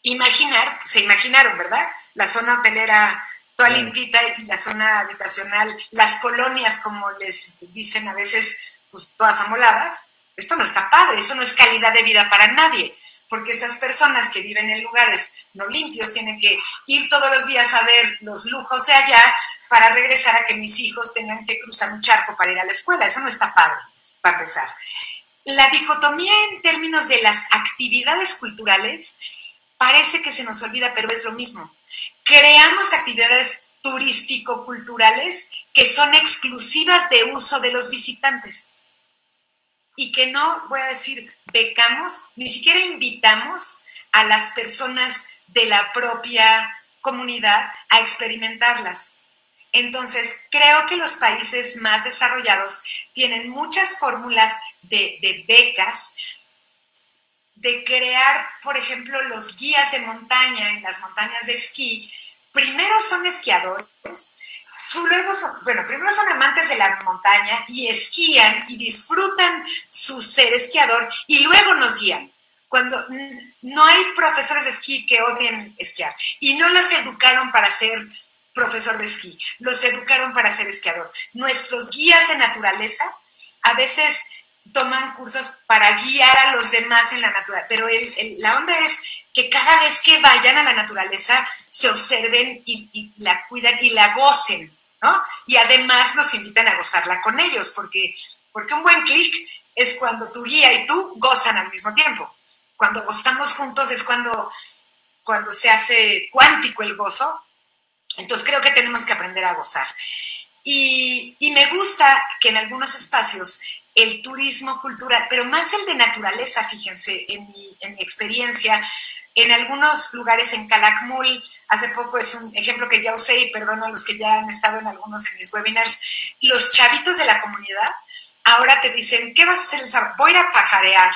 imaginar, se imaginaron, ¿verdad? La zona hotelera toda limpita y la zona habitacional, las colonias, como les dicen a veces, pues todas amoladas. Esto no está padre, esto no es calidad de vida para nadie, porque esas personas que viven en lugares no limpios tienen que ir todos los días a ver los lujos de allá para regresar a que mis hijos tengan que cruzar un charco para ir a la escuela. Eso no está padre, para empezar. La dicotomía en términos de las actividades culturales parece que se nos olvida, pero es lo mismo. Creamos actividades turístico-culturales que son exclusivas de uso de los visitantes y que no, voy a decir, becamos, ni siquiera invitamos a las personas de la propia comunidad a experimentarlas. Entonces, creo que los países más desarrollados tienen muchas fórmulas de becas, de crear, por ejemplo, los guías de montaña en las montañas de esquí. Primero son esquiadores, primero son amantes de la montaña y esquían y disfrutan su ser esquiador y luego nos guían. Cuando no hay profesores de esquí que odien esquiar y no los educaron para ser profesor de esquí, los educaron para ser esquiador. Nuestros guías de naturaleza a veces toman cursos para guiar a los demás en la naturaleza, pero la onda es que cada vez que vayan a la naturaleza se observen y la cuidan y la gocen, ¿no? Y además nos invitan a gozarla con ellos, porque un buen clic es cuando tu guía y tú gozan al mismo tiempo. Cuando gozamos juntos es cuando se hace cuántico el gozo. Entonces creo que tenemos que aprender a gozar. Y me gusta que en algunos espacios el turismo cultural, pero más el de naturaleza, fíjense, en mi experiencia, en algunos lugares en Calakmul, hace poco es un ejemplo que ya usé y perdono a los que ya han estado en algunos de mis webinars, los chavitos de la comunidad ahora te dicen, ¿qué vas a hacer el sábado? Voy a ir a pajarear.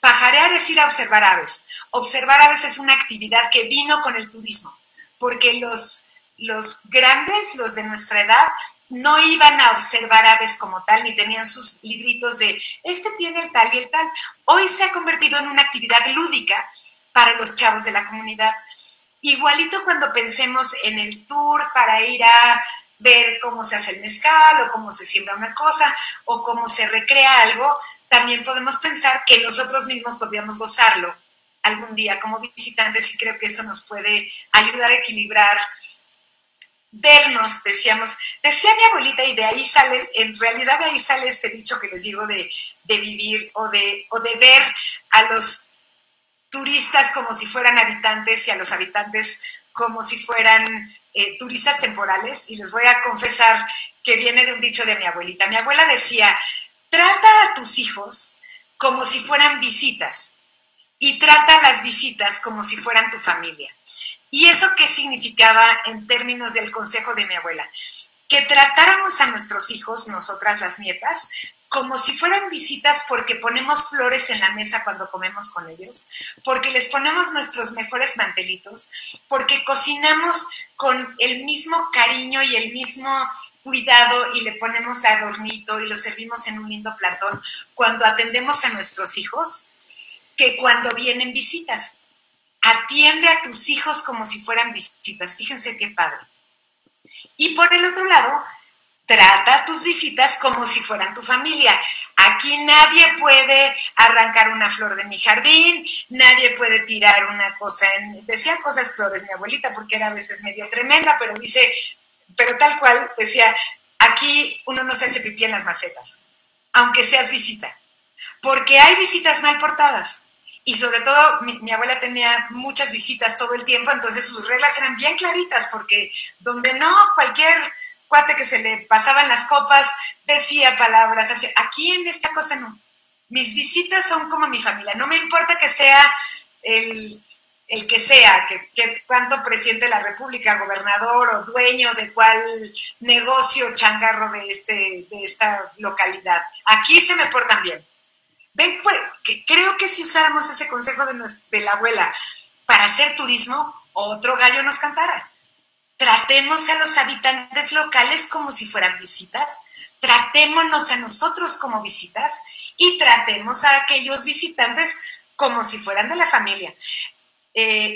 Pajarear es ir a observar aves. Observar aves es una actividad que vino con el turismo, porque los grandes, los de nuestra edad, no iban a observar aves como tal, ni tenían sus libritos de, este tiene el tal y el tal. Hoy se ha convertido en una actividad lúdica para los chavos de la comunidad. Igualito cuando pensemos en el tour para ir a ver cómo se hace el mezcal, o cómo se siembra una cosa, o cómo se recrea algo, también podemos pensar que nosotros mismos podríamos gozarlo algún día como visitantes, y creo que eso nos puede ayudar a equilibrar vernos, decía mi abuelita, y de ahí sale, en realidad de ahí sale este dicho que les digo de vivir o de ver a los turistas como si fueran habitantes y a los habitantes como si fueran turistas temporales. Y les voy a confesar que viene de un dicho de mi abuelita. Mi abuela decía, trata a tus hijos como si fueran visitas y trata a las visitas como si fueran tu familia. ¿Y eso qué significaba en términos del consejo de mi abuela? Que tratáramos a nuestros hijos, nosotras las nietas, como si fueran visitas porque ponemos flores en la mesa cuando comemos con ellos, porque les ponemos nuestros mejores mantelitos, porque cocinamos con el mismo cariño y el mismo cuidado y le ponemos adornito y lo servimos en un lindo platón cuando atendemos a nuestros hijos, que cuando vienen visitas. Atiende a tus hijos como si fueran visitas. Fíjense qué padre. Y por el otro lado, trata a tus visitas como si fueran tu familia. Aquí nadie puede arrancar una flor de mi jardín, nadie puede tirar una cosa. Decía cosas peores mi abuelita porque era a veces medio tremenda, pero tal cual decía, aquí uno no se hace pipí en las macetas, aunque seas visita, porque hay visitas mal portadas. Y sobre todo, mi abuela tenía muchas visitas todo el tiempo, entonces sus reglas eran bien claritas, porque donde no, cualquier cuate que se le pasaban las copas decía palabras así. Aquí en esta cosa no. Mis visitas son como mi familia. No me importa que sea el que sea, que cuánto presidente de la República, gobernador o dueño de cuál negocio changarro de esta localidad. Aquí se me portan bien. Ven, pues, creo que si usáramos ese consejo de la abuela para hacer turismo, otro gallo nos cantara. Tratemos a los habitantes locales como si fueran visitas, tratémonos a nosotros como visitas y tratemos a aquellos visitantes como si fueran de la familia.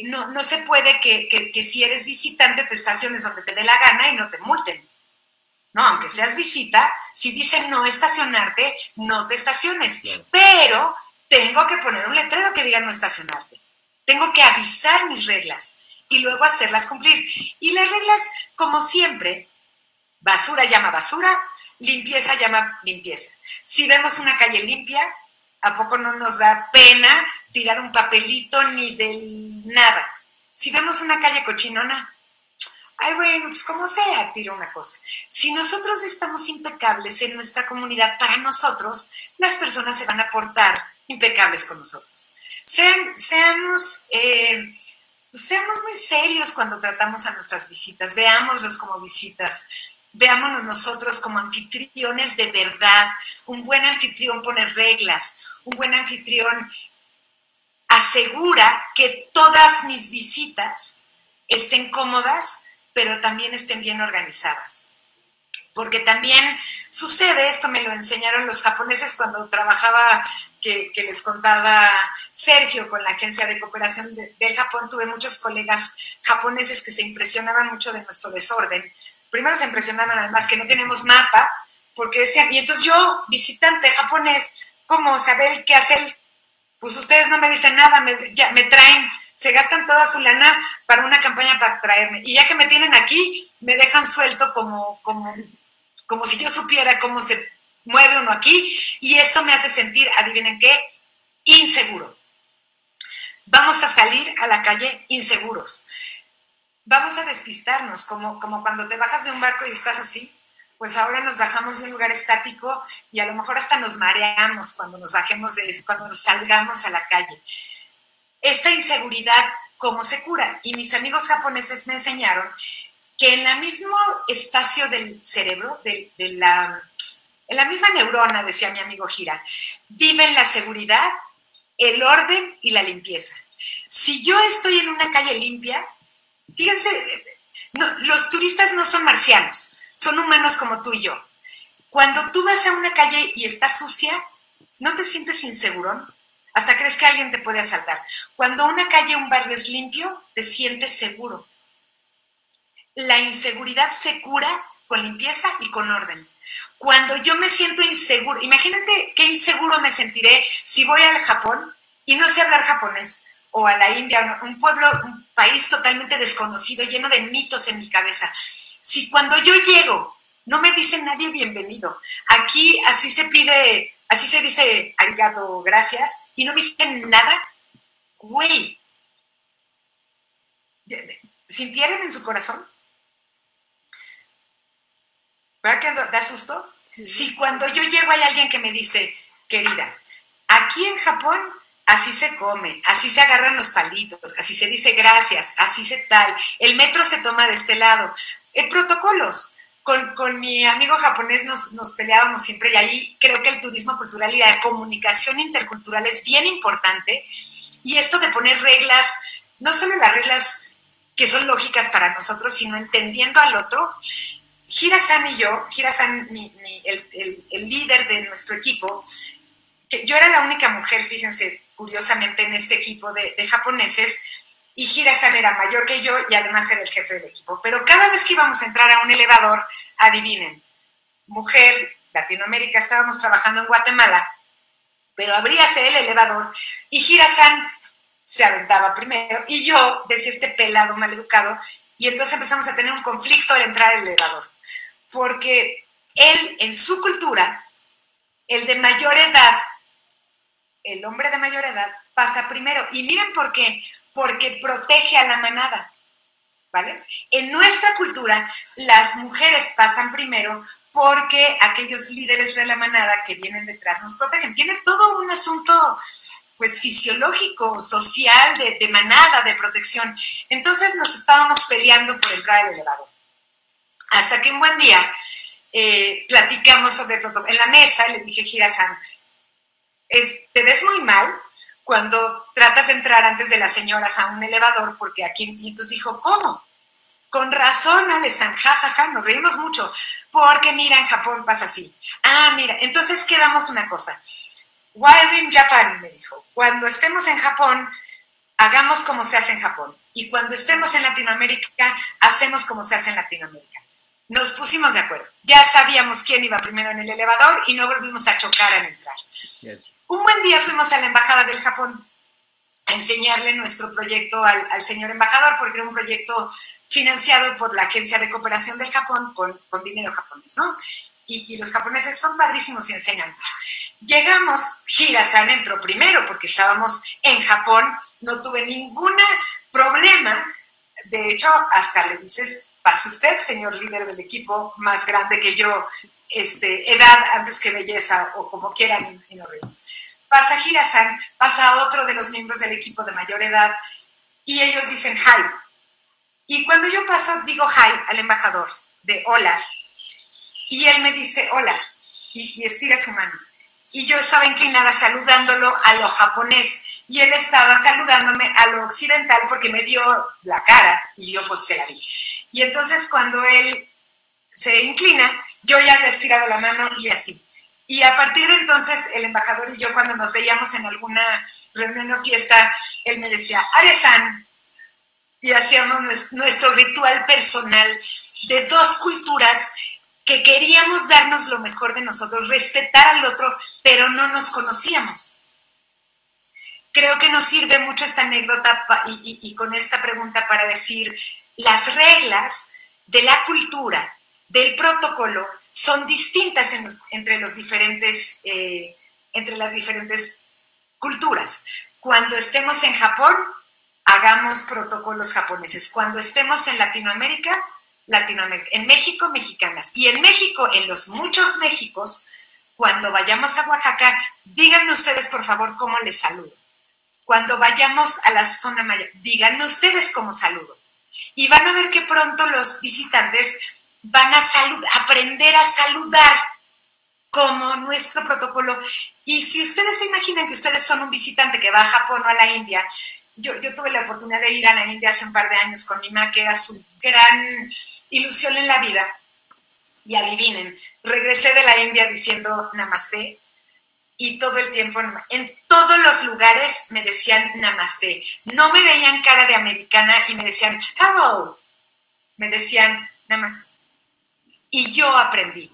No se puede que si eres visitante te estaciones donde te dé la gana y no te multen. No, aunque seas visita, si dicen no estacionarte, no te estaciones. Claro. Pero tengo que poner un letrero que diga no estacionarte. Tengo que avisar mis reglas y luego hacerlas cumplir. Y las reglas, como siempre, basura llama basura, limpieza llama limpieza. Si vemos una calle limpia, ¿a poco no nos da pena tirar un papelito ni del nada? Si vemos una calle cochinona, ay, bueno, pues como sea, tiro una cosa. Si nosotros estamos impecables en nuestra comunidad, para nosotros, las personas se van a portar impecables con nosotros. Seamos muy serios cuando tratamos a nuestras visitas, veámoslos como visitas, veámonos nosotros como anfitriones de verdad. Un buen anfitrión pone reglas, un buen anfitrión asegura que todas mis visitas estén cómodas, pero también estén bien organizadas. Porque también sucede, esto me lo enseñaron los japoneses cuando trabajaba, que les contaba Sergio con la Agencia de Cooperación del Japón. Tuve muchos colegas japoneses que se impresionaban mucho de nuestro desorden. Primero se impresionaban además que no tenemos mapa, porque decían, y entonces yo, visitante japonés, ¿cómo saber qué hacer? Pues ustedes no me dicen nada, me traen, se gastan toda su lana para una campaña para traerme. Y ya que me tienen aquí, me dejan suelto como si yo supiera cómo se mueve uno aquí. Y eso me hace sentir, adivinen qué, inseguro. Vamos a salir a la calle inseguros. Vamos a despistarnos, como cuando te bajas de un barco y estás así. Pues ahora nos bajamos de un lugar estático y a lo mejor hasta nos mareamos cuando nos bajemos cuando nos salgamos a la calle. Esta inseguridad, ¿cómo se cura? Y mis amigos japoneses me enseñaron que en el mismo espacio del cerebro, en la misma neurona, decía mi amigo Gira, viven la seguridad, el orden y la limpieza. Si yo estoy en una calle limpia, fíjense, los turistas no son marcianos, son humanos como tú y yo. Cuando tú vas a una calle y está sucia, ¿no te sientes inseguro? Hasta crees que alguien te puede asaltar. Cuando una calle o un barrio es limpio, te sientes seguro. La inseguridad se cura con limpieza y con orden. Cuando yo me siento inseguro, imagínate qué inseguro me sentiré si voy al Japón y no sé hablar japonés, o a la India, un pueblo, un país totalmente desconocido, lleno de mitos en mi cabeza. Si cuando yo llego no me dice nadie bienvenido, aquí así se pide, así se dice arigato, gracias, y no me dicen nada, güey, ¿sintieron en su corazón? ¿Verdad que da susto? Sí. Si cuando yo llego hay alguien que me dice, querida, aquí en Japón así se come, así se agarran los palitos, así se dice gracias, así se tal, el metro se toma de este lado, protocolos. Con mi amigo japonés nos peleábamos siempre y ahí creo que el turismo cultural y la comunicación intercultural es bien importante y esto de poner reglas, no solo las reglas que son lógicas para nosotros, sino entendiendo al otro. Hira-san y yo, Hira-san, el líder de nuestro equipo, que yo era la única mujer, fíjense, curiosamente, en este equipo de japoneses, y Hira-san era mayor que yo y además era el jefe del equipo. Pero cada vez que íbamos a entrar a un elevador, adivinen, mujer, Latinoamérica, estábamos trabajando en Guatemala, pero abríase el elevador y Hira-san se aventaba primero y yo decía este pelado maleducado y entonces empezamos a tener un conflicto al entrar al elevador. Porque él, en su cultura, el de mayor edad, el hombre de mayor edad, pasa primero. Y miren por qué. Porque protege a la manada, ¿vale? En nuestra cultura, las mujeres pasan primero porque aquellos líderes de la manada que vienen detrás nos protegen. Tiene todo un asunto, pues, fisiológico, social, de manada, de protección. Entonces nos estábamos peleando por entrar al elevador. Hasta que un buen día platicamos sobre protocolo. En la mesa le dije, Hira-san, te ves muy mal cuando tratas de entrar antes de las señoras a un elevador, porque aquí, y entonces dijo, ¿cómo? Con razón, Ale-san, jajaja, nos reímos mucho, porque mira, en Japón pasa así. Ah, mira, entonces quedamos una cosa. Wild in Japan, me dijo, cuando estemos en Japón, hagamos como se hace en Japón, y cuando estemos en Latinoamérica, hacemos como se hace en Latinoamérica. Nos pusimos de acuerdo, ya sabíamos quién iba primero en el elevador y no volvimos a chocar al entrar. Yes. Un buen día fuimos a la Embajada del Japón a enseñarle nuestro proyecto al señor embajador, porque era un proyecto financiado por la Agencia de Cooperación del Japón con dinero japonés, ¿no? Y los japoneses son padrísimos y enseñan mucho. Llegamos, Hira-san entró primero porque estábamos en Japón, no tuve ningún problema. De hecho, hasta le dices, pase usted, señor líder del equipo, más grande que yo, edad antes que belleza, o como quieran, y nos reímos. Pasa Hira-san, pasa otro de los miembros del equipo de mayor edad, y ellos dicen hi. Y cuando yo paso, digo hi al embajador, de hola, y él me dice hola, y estira su mano. Y yo estaba inclinada saludándolo a lo japonés, y él estaba saludándome a lo occidental porque me dio la cara, y yo pues se la vi. Y entonces cuando él se inclina, yo ya había estirado la mano y así. Y a partir de entonces, el embajador y yo, cuando nos veíamos en alguna reunión o fiesta, él me decía, Are-san, y hacíamos nuestro ritual personal de dos culturas que queríamos darnos lo mejor de nosotros, respetar al otro, pero no nos conocíamos. Creo que nos sirve mucho esta anécdota y con esta pregunta para decir, las reglas de la cultura, del protocolo, son distintas entre las diferentes culturas. Cuando estemos en Japón, hagamos protocolos japoneses. Cuando estemos en Latinoamérica, en México, mexicanas. Y en México, en los muchos Méxicos, cuando vayamos a Oaxaca, díganme ustedes, por favor, cómo les saludo. Cuando vayamos a la zona maya, díganme ustedes cómo saludo. Y van a ver que pronto los visitantes van a aprender a saludar como nuestro protocolo. Y si ustedes se imaginan que ustedes son un visitante que va a Japón o a la India, yo tuve la oportunidad de ir a la India hace un par de años con mi mamá, que era su gran ilusión en la vida. Y adivinen, regresé de la India diciendo namaste, y todo el tiempo, en todos los lugares me decían namaste. No me veían cara de americana y me decían hello, me decían namaste. Y yo aprendí.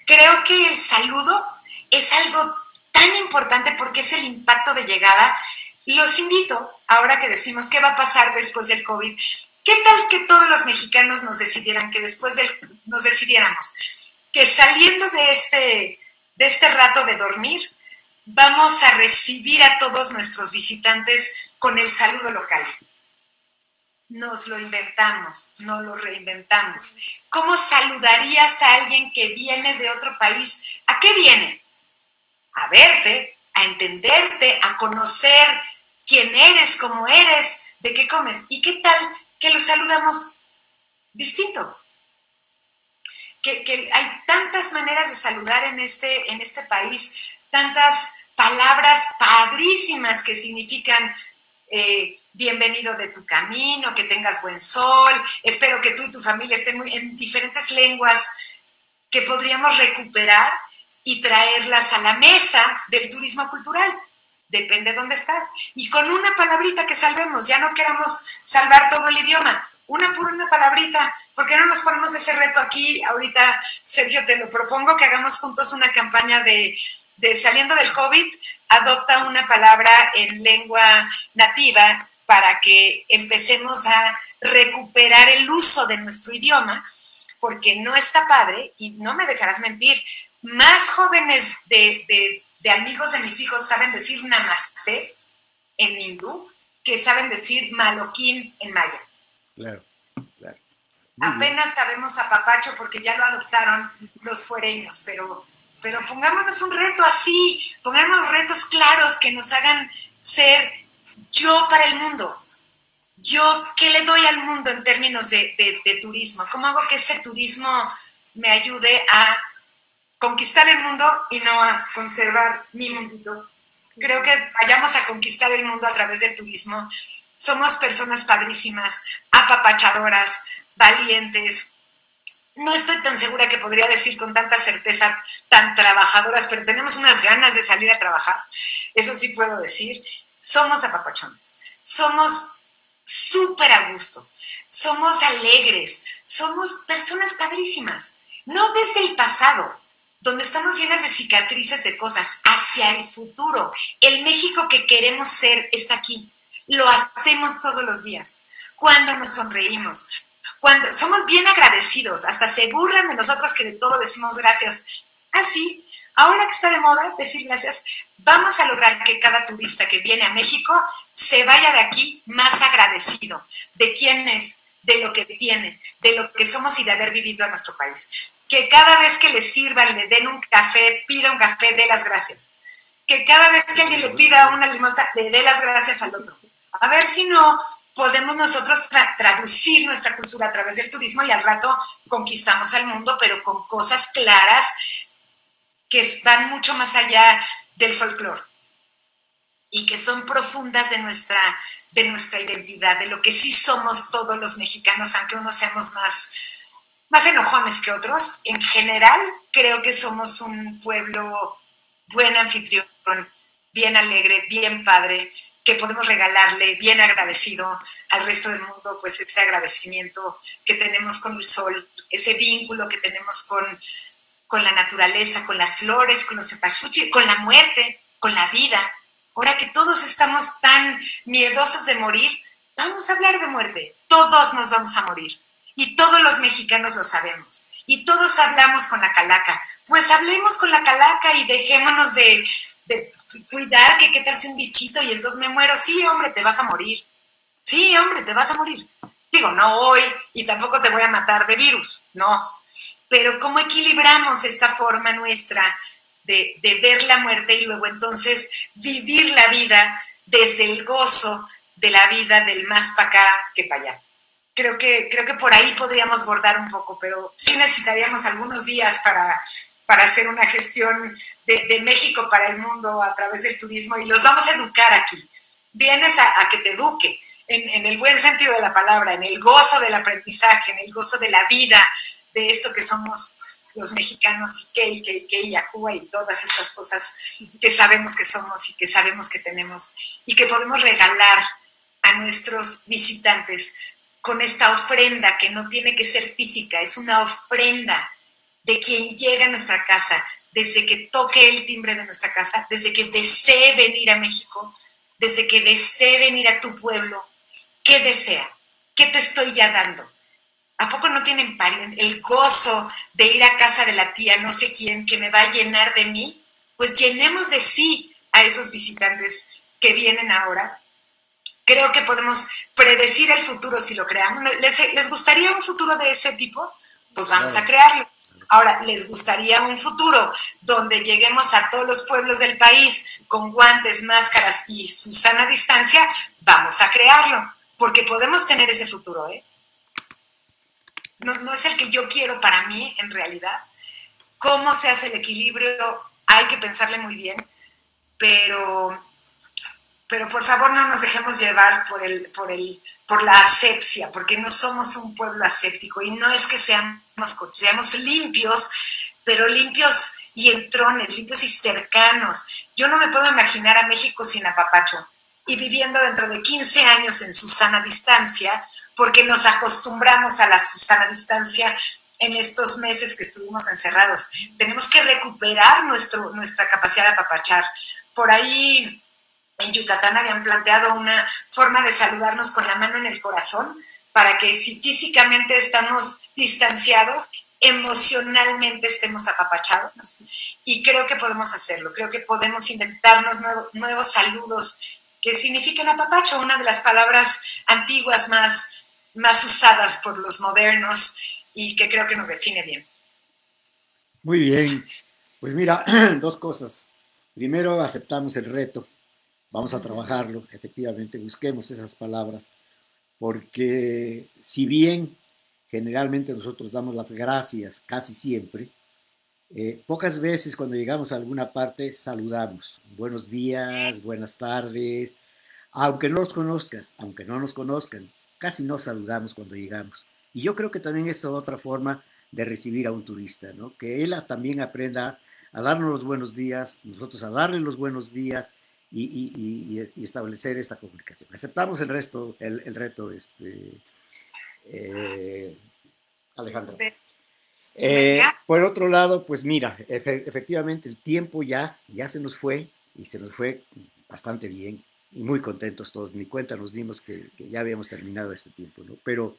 Creo que el saludo es algo tan importante porque es el impacto de llegada. Los invito, ahora que decimos qué va a pasar después del COVID, ¿qué tal que todos los mexicanos nos decidiéramos que saliendo de este rato de dormir, vamos a recibir a todos nuestros visitantes con el saludo local? Nos lo inventamos, no lo reinventamos. ¿Cómo saludarías a alguien que viene de otro país? ¿A qué viene? A verte, a entenderte, a conocer quién eres, cómo eres, de qué comes. ¿Y qué tal que lo saludamos distinto? Que hay tantas maneras de saludar en este país, tantas palabras padrísimas que significan bienvenido de tu camino, que tengas buen sol, espero que tú y tu familia estén en diferentes lenguas que podríamos recuperar y traerlas a la mesa del turismo cultural. Depende de dónde estás. Y con una palabrita que salvemos, ya no queramos salvar todo el idioma, una palabrita. ¿Por qué no nos ponemos ese reto aquí? Ahorita, Sergio, te lo propongo, que hagamos juntos una campaña de saliendo del COVID, adopta una palabra en lengua nativa para que empecemos a recuperar el uso de nuestro idioma, porque no está padre, y no me dejarás mentir, más jóvenes de amigos de mis hijos saben decir namaste en hindú que saben decir maloquín en maya. Claro, claro. Apenas sabemos apapacho porque ya lo adoptaron los fuereños, pero pongámonos un reto así, pongámonos retos claros que nos hagan ser yo para el mundo. Yo, ¿qué le doy al mundo en términos de turismo? ¿Cómo hago que este turismo me ayude a conquistar el mundo y no a conservar mi mundito? Creo que vayamos a conquistar el mundo a través del turismo. Somos personas padrísimas, apapachadoras, valientes. No estoy tan segura que podría decir con tanta certeza tan trabajadoras, pero tenemos unas ganas de salir a trabajar. Eso sí puedo decir. Somos apapachones. Somos súper a gusto. Somos alegres. Somos personas padrísimas. No desde el pasado, donde estamos llenas de cicatrices de cosas, hacia el futuro. El México que queremos ser está aquí. Lo hacemos todos los días. Cuando nos sonreímos, cuando somos bien agradecidos, hasta se burlan de nosotros que de todo decimos gracias. Así, ahora que está de moda decir gracias, vamos a lograr que cada turista que viene a México se vaya de aquí más agradecido de quién es, de lo que tiene, de lo que somos y de haber vivido en nuestro país. Que cada vez que le sirvan, le den un café, pida un café, dé las gracias. Que cada vez que alguien le pida una limosna, le dé las gracias al otro. A ver si no podemos nosotros traducir nuestra cultura a través del turismo y al rato conquistamos al mundo, pero con cosas claras que van mucho más allá del folclore y que son profundas de nuestra identidad, de lo que sí somos todos los mexicanos, aunque unos seamos más enojones que otros. En general, creo que somos un pueblo buen anfitrión, bien alegre, bien padre, que podemos regalarle, bien agradecido al resto del mundo, pues ese agradecimiento que tenemos con el sol, ese vínculo que tenemos con la naturaleza, con las flores, con los cempasúchil, con la muerte, con la vida. Ahora que todos estamos tan miedosos de morir, vamos a hablar de muerte. Todos nos vamos a morir. Y todos los mexicanos lo sabemos. Y todos hablamos con la calaca. Pues hablemos con la calaca y dejémonos de cuidar que qué tal si un bichito y entonces me muero. Sí, hombre, te vas a morir. Sí, hombre, te vas a morir. Digo, no hoy y tampoco te voy a matar de virus, no. Pero ¿cómo equilibramos esta forma nuestra de ver la muerte y luego entonces vivir la vida desde el gozo de la vida del más para acá que para allá? Creo que por ahí podríamos bordar un poco, pero sí necesitaríamos algunos días para hacer una gestión de México para el mundo a través del turismo y los vamos a educar aquí. Vienes a que te eduque, en el buen sentido de la palabra, en el gozo del aprendizaje, en el gozo de la vida, de esto que somos los mexicanos, y Yacuba y todas estas cosas que sabemos que somos y que sabemos que tenemos y que podemos regalar a nuestros visitantes con esta ofrenda que no tiene que ser física, es una ofrenda de quien llega a nuestra casa, desde que toque el timbre de nuestra casa, desde que desee venir a México, desde que desee venir a tu pueblo. ¿Qué desea? ¿Qué te estoy ya dando? ¿A poco no tienen el gozo de ir a casa de la tía no sé quién que me va a llenar de mí? Pues llenemos de sí a esos visitantes que vienen ahora. Creo que podemos predecir el futuro si lo creamos. ¿Les gustaría un futuro de ese tipo? Pues vamos a crearlo. Ahora, ¿les gustaría un futuro donde lleguemos a todos los pueblos del país con guantes, máscaras y su sana distancia? Vamos a crearlo, porque podemos tener ese futuro, ¿eh? No es el que yo quiero para mí, en realidad. ¿Cómo se hace el equilibrio? Hay que pensarle muy bien, pero por favor no nos dejemos llevar por la asepsia, porque no somos un pueblo aséptico y no es que seamos limpios, pero limpios y entrones, limpios y cercanos. Yo no me puedo imaginar a México sin apapacho y viviendo dentro de 15 años en Susana distancia, porque nos acostumbramos a la Susana distancia en estos meses que estuvimos encerrados. Tenemos que recuperar nuestra capacidad de apapachar. Por ahí en Yucatán habían planteado una forma de saludarnos con la mano en el corazón para que si físicamente estamos distanciados, emocionalmente estemos apapachados. Y creo que podemos hacerlo, creo que podemos inventarnos nuevos saludos que signifiquen apapacho, una de las palabras antiguas más usadas por los modernos y que creo que nos define bien. Muy bien, pues mira, dos cosas. Primero, aceptamos el reto. Vamos a trabajarlo, efectivamente, busquemos esas palabras, porque si bien generalmente nosotros damos las gracias casi siempre, pocas veces cuando llegamos a alguna parte saludamos. Buenos días, buenas tardes, aunque no los conozcas, aunque no nos conozcan, casi no saludamos cuando llegamos. Y yo creo que también es otra forma de recibir a un turista, ¿no? Que él también aprenda a darnos los buenos días, nosotros a darle los buenos días, y establecer esta comunicación. Aceptamos el resto, el reto, Alejandra. Por otro lado, pues mira, efectivamente el tiempo ya se nos fue y se nos fue bastante bien y muy contentos todos. Ni cuenta nos dimos que ya habíamos terminado este tiempo, ¿no? Pero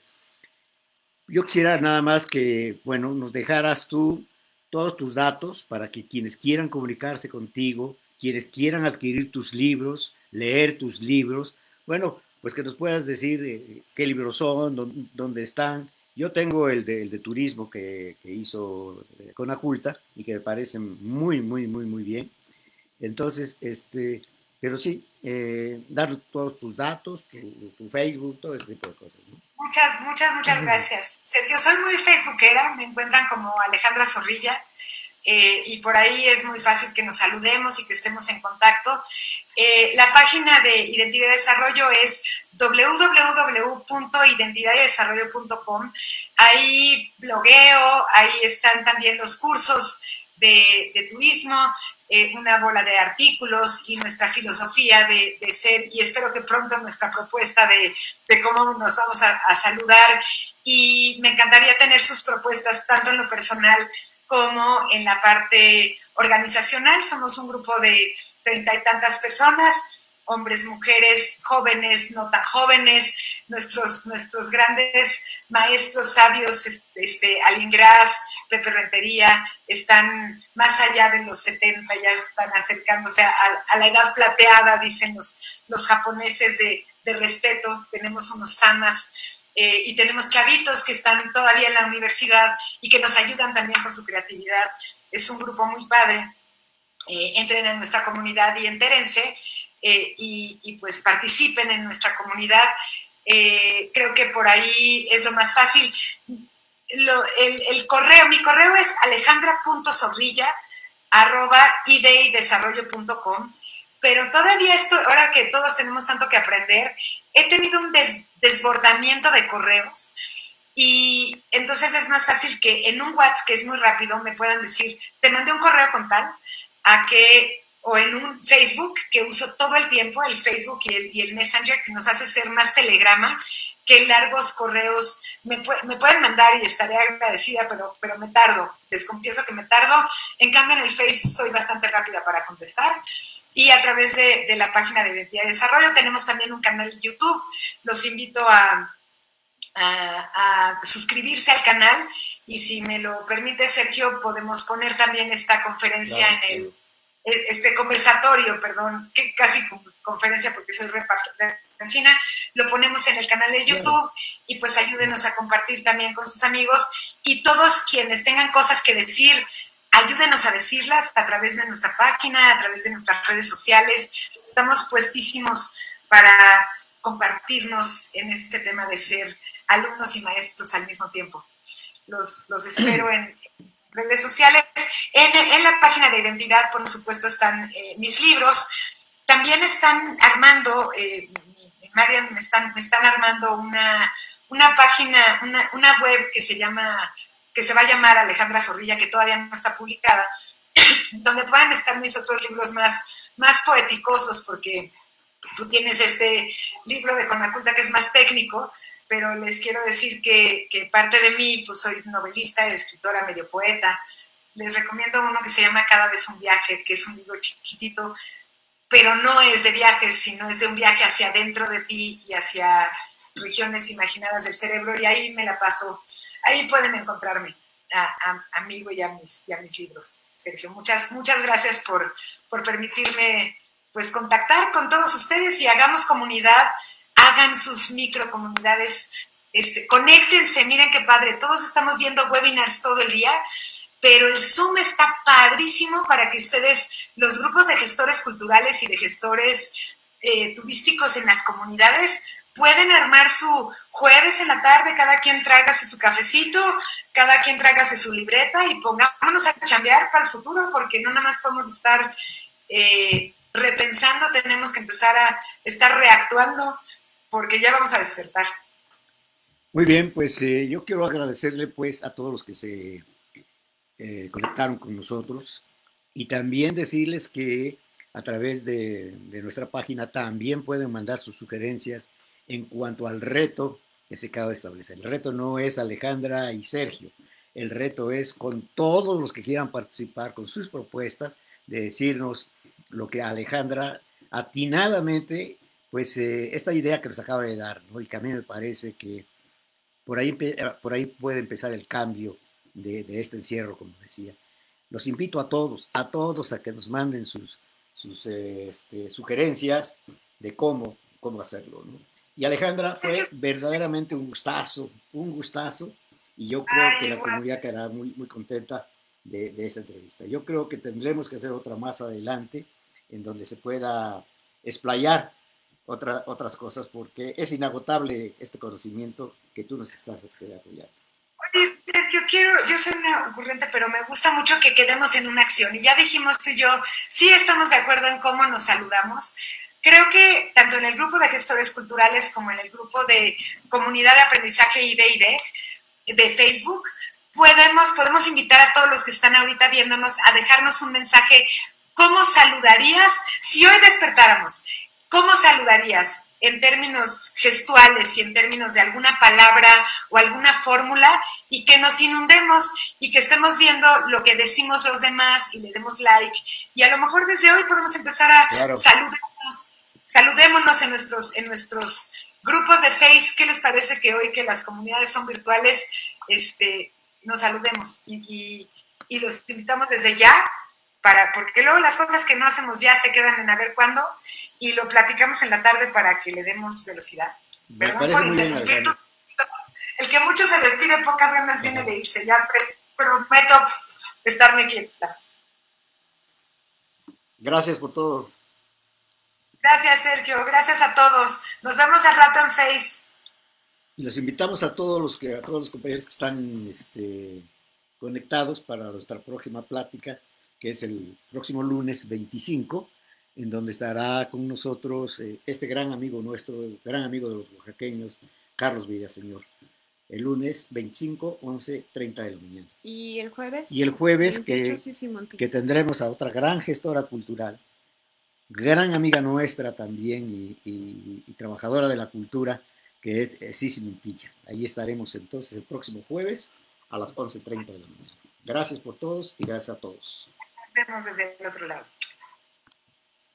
yo quisiera nada más que, bueno, nos dejaras tú todos tus datos para que quienes quieran comunicarse contigo, quienes quieran adquirir tus libros, leer tus libros, bueno, pues que nos puedas decir qué libros son, dónde están. Yo tengo el de turismo que hizo Conaculta y que me parece muy, muy, muy, muy bien. Entonces, pero sí, dar todos tus datos, tu Facebook, todo ese tipo de cosas, ¿no? Muchas gracias. Sergio, soy muy facebookera, me encuentran como Alejandra Zorrilla. Y por ahí es muy fácil que nos saludemos y que estemos en contacto. La página de Identidad y Desarrollo es www.identidaddesarrollo.com. Ahí blogueo, ahí están también los cursos de turismo, una bola de artículos y nuestra filosofía de ser, y espero que pronto nuestra propuesta de cómo nos vamos a saludar. Y me encantaría tener sus propuestas tanto en lo personal como en la parte organizacional. Somos un grupo de 30 y tantas personas, hombres, mujeres, jóvenes, no tan jóvenes, nuestros grandes maestros sabios, Alain Gras, Pepe Rentería, están más allá de los 70, ya están acercándose a la edad plateada, dicen los japoneses de respeto. Tenemos unos samas y tenemos chavitos que están todavía en la universidad y que nos ayudan también con su creatividad. Es un grupo muy padre. Entren en nuestra comunidad y entérense y pues participen en nuestra comunidad. Creo que por ahí es lo más fácil. Mi correo es alejandra.zorrilla@ideidesarrollo.com. Pero todavía ahora que todos tenemos tanto que aprender, he tenido un desbordamiento de correos y entonces es más fácil que en un WhatsApp, que es muy rápido, me puedan decir, te mandé un correo con tal, o en un Facebook, que uso todo el tiempo, el Facebook y el Messenger, que nos hace ser más telegrama que largos correos. Me pueden mandar y estaré agradecida, pero me tardo, les confieso que me tardo. En cambio, en el Face soy bastante rápida para contestar. Y a través de la página de Identidad y Desarrollo tenemos también un canal de YouTube. Los invito a suscribirse al canal y si me lo permite, Sergio, podemos poner también esta conferencia este conversatorio, perdón, que casi conferencia porque soy repartidora en China, lo ponemos en el canal de YouTube y pues ayúdenos a compartir también con sus amigos y todos quienes tengan cosas que decir, ayúdenos a decirlas a través de nuestra página, a través de nuestras redes sociales. Estamos puestísimos para compartirnos en este tema de ser alumnos y maestros al mismo tiempo. Los espero en redes sociales. En la página de identidad, por supuesto, están mis libros. También están armando, Marian, me están armando una página, una web que se va a llamar Alejandra Zorrilla, que todavía no está publicada, donde puedan estar mis otros libros más poeticosos, porque tú tienes este libro de Conaculta que es más técnico, pero les quiero decir que parte de mí, pues soy novelista, escritora, medio poeta. Les recomiendo uno que se llama Cada vez un viaje, que es un libro chiquitito, pero no es de viajes, sino es de un viaje hacia adentro de ti y hacia regiones imaginadas del cerebro, y ahí me la paso. Ahí pueden encontrarme, amigo, y a mis libros. Sergio, muchas gracias por permitirme pues contactar con todos ustedes y hagamos comunidad, hagan sus microcomunidades, conéctense, miren qué padre, todos estamos viendo webinars todo el día, pero el Zoom está padrísimo para que ustedes, los grupos de gestores culturales y de gestores turísticos en las comunidades, pueden armar su jueves en la tarde, cada quien tráigase su cafecito, cada quien tráigase su libreta y pongámonos a chambear para el futuro, porque no nada más podemos estar repensando, tenemos que empezar a estar reactuando, porque ya vamos a despertar. Muy bien, pues yo quiero agradecerle pues a todos los que se conectaron con nosotros y también decirles que a través de nuestra página también pueden mandar sus sugerencias en cuanto al reto que se acaba de establecer. El reto no es Alejandra y Sergio, el reto es con todos los que quieran participar con sus propuestas, de decirnos lo que Alejandra atinadamente, pues esta idea que nos acaba de dar, ¿no? Y que a mí me parece que por ahí puede empezar el cambio de este encierro, como decía. Los invito a todos a que nos manden sus sugerencias de cómo hacerlo, ¿no? Y Alejandra, fue verdaderamente un gustazo, y yo creo que la comunidad quedará muy, muy contenta de esta entrevista. Yo creo que tendremos que hacer otra más adelante, en donde se pueda explayar otras cosas, porque es inagotable este conocimiento que tú nos estás apoyando. Oye, Sergio, yo soy una ocurrente, pero me gusta mucho que quedemos en una acción. Y ya dijimos tú y yo, sí estamos de acuerdo en cómo nos saludamos. Creo que tanto en el grupo de gestores culturales como en el grupo de comunidad de aprendizaje ID de Facebook, podemos invitar a todos los que están ahorita viéndonos a dejarnos un mensaje. ¿Cómo saludarías si hoy despertáramos? ¿Cómo saludarías en términos gestuales y en términos de alguna palabra o alguna fórmula, y que nos inundemos y que estemos viendo lo que decimos los demás y le demos like? Y a lo mejor desde hoy podemos empezar a saludémonos en nuestros grupos de Face. ¿Qué les parece que hoy que las comunidades son virtuales, nos saludemos? Y los invitamos desde ya, porque luego las cosas que no hacemos ya se quedan en a ver cuándo, y lo platicamos en la tarde para que le demos velocidad. Perdón por interrumpir. El que mucho se despide, pocas ganas tiene de irse. Ya prometo estarme quieta. Gracias por todo. Gracias, Sergio. Gracias a todos. Nos vemos al rato en Face. Y los invitamos a todos los compañeros que están conectados para nuestra próxima plática, que es el próximo lunes 25, en donde estará con nosotros este gran amigo nuestro, el gran amigo de los oaxaqueños, Carlos Villaseñor. El lunes 25, 11:30 de la mañana. ¿Y el jueves? Y el jueves que tendremos a otra gran gestora cultural, gran amiga nuestra también y trabajadora de la cultura, que es Sisi Montilla. Ahí estaremos entonces el próximo jueves a las 11:30 de la mañana. Gracias por todos y gracias a todos. Nos vemos desde el otro lado.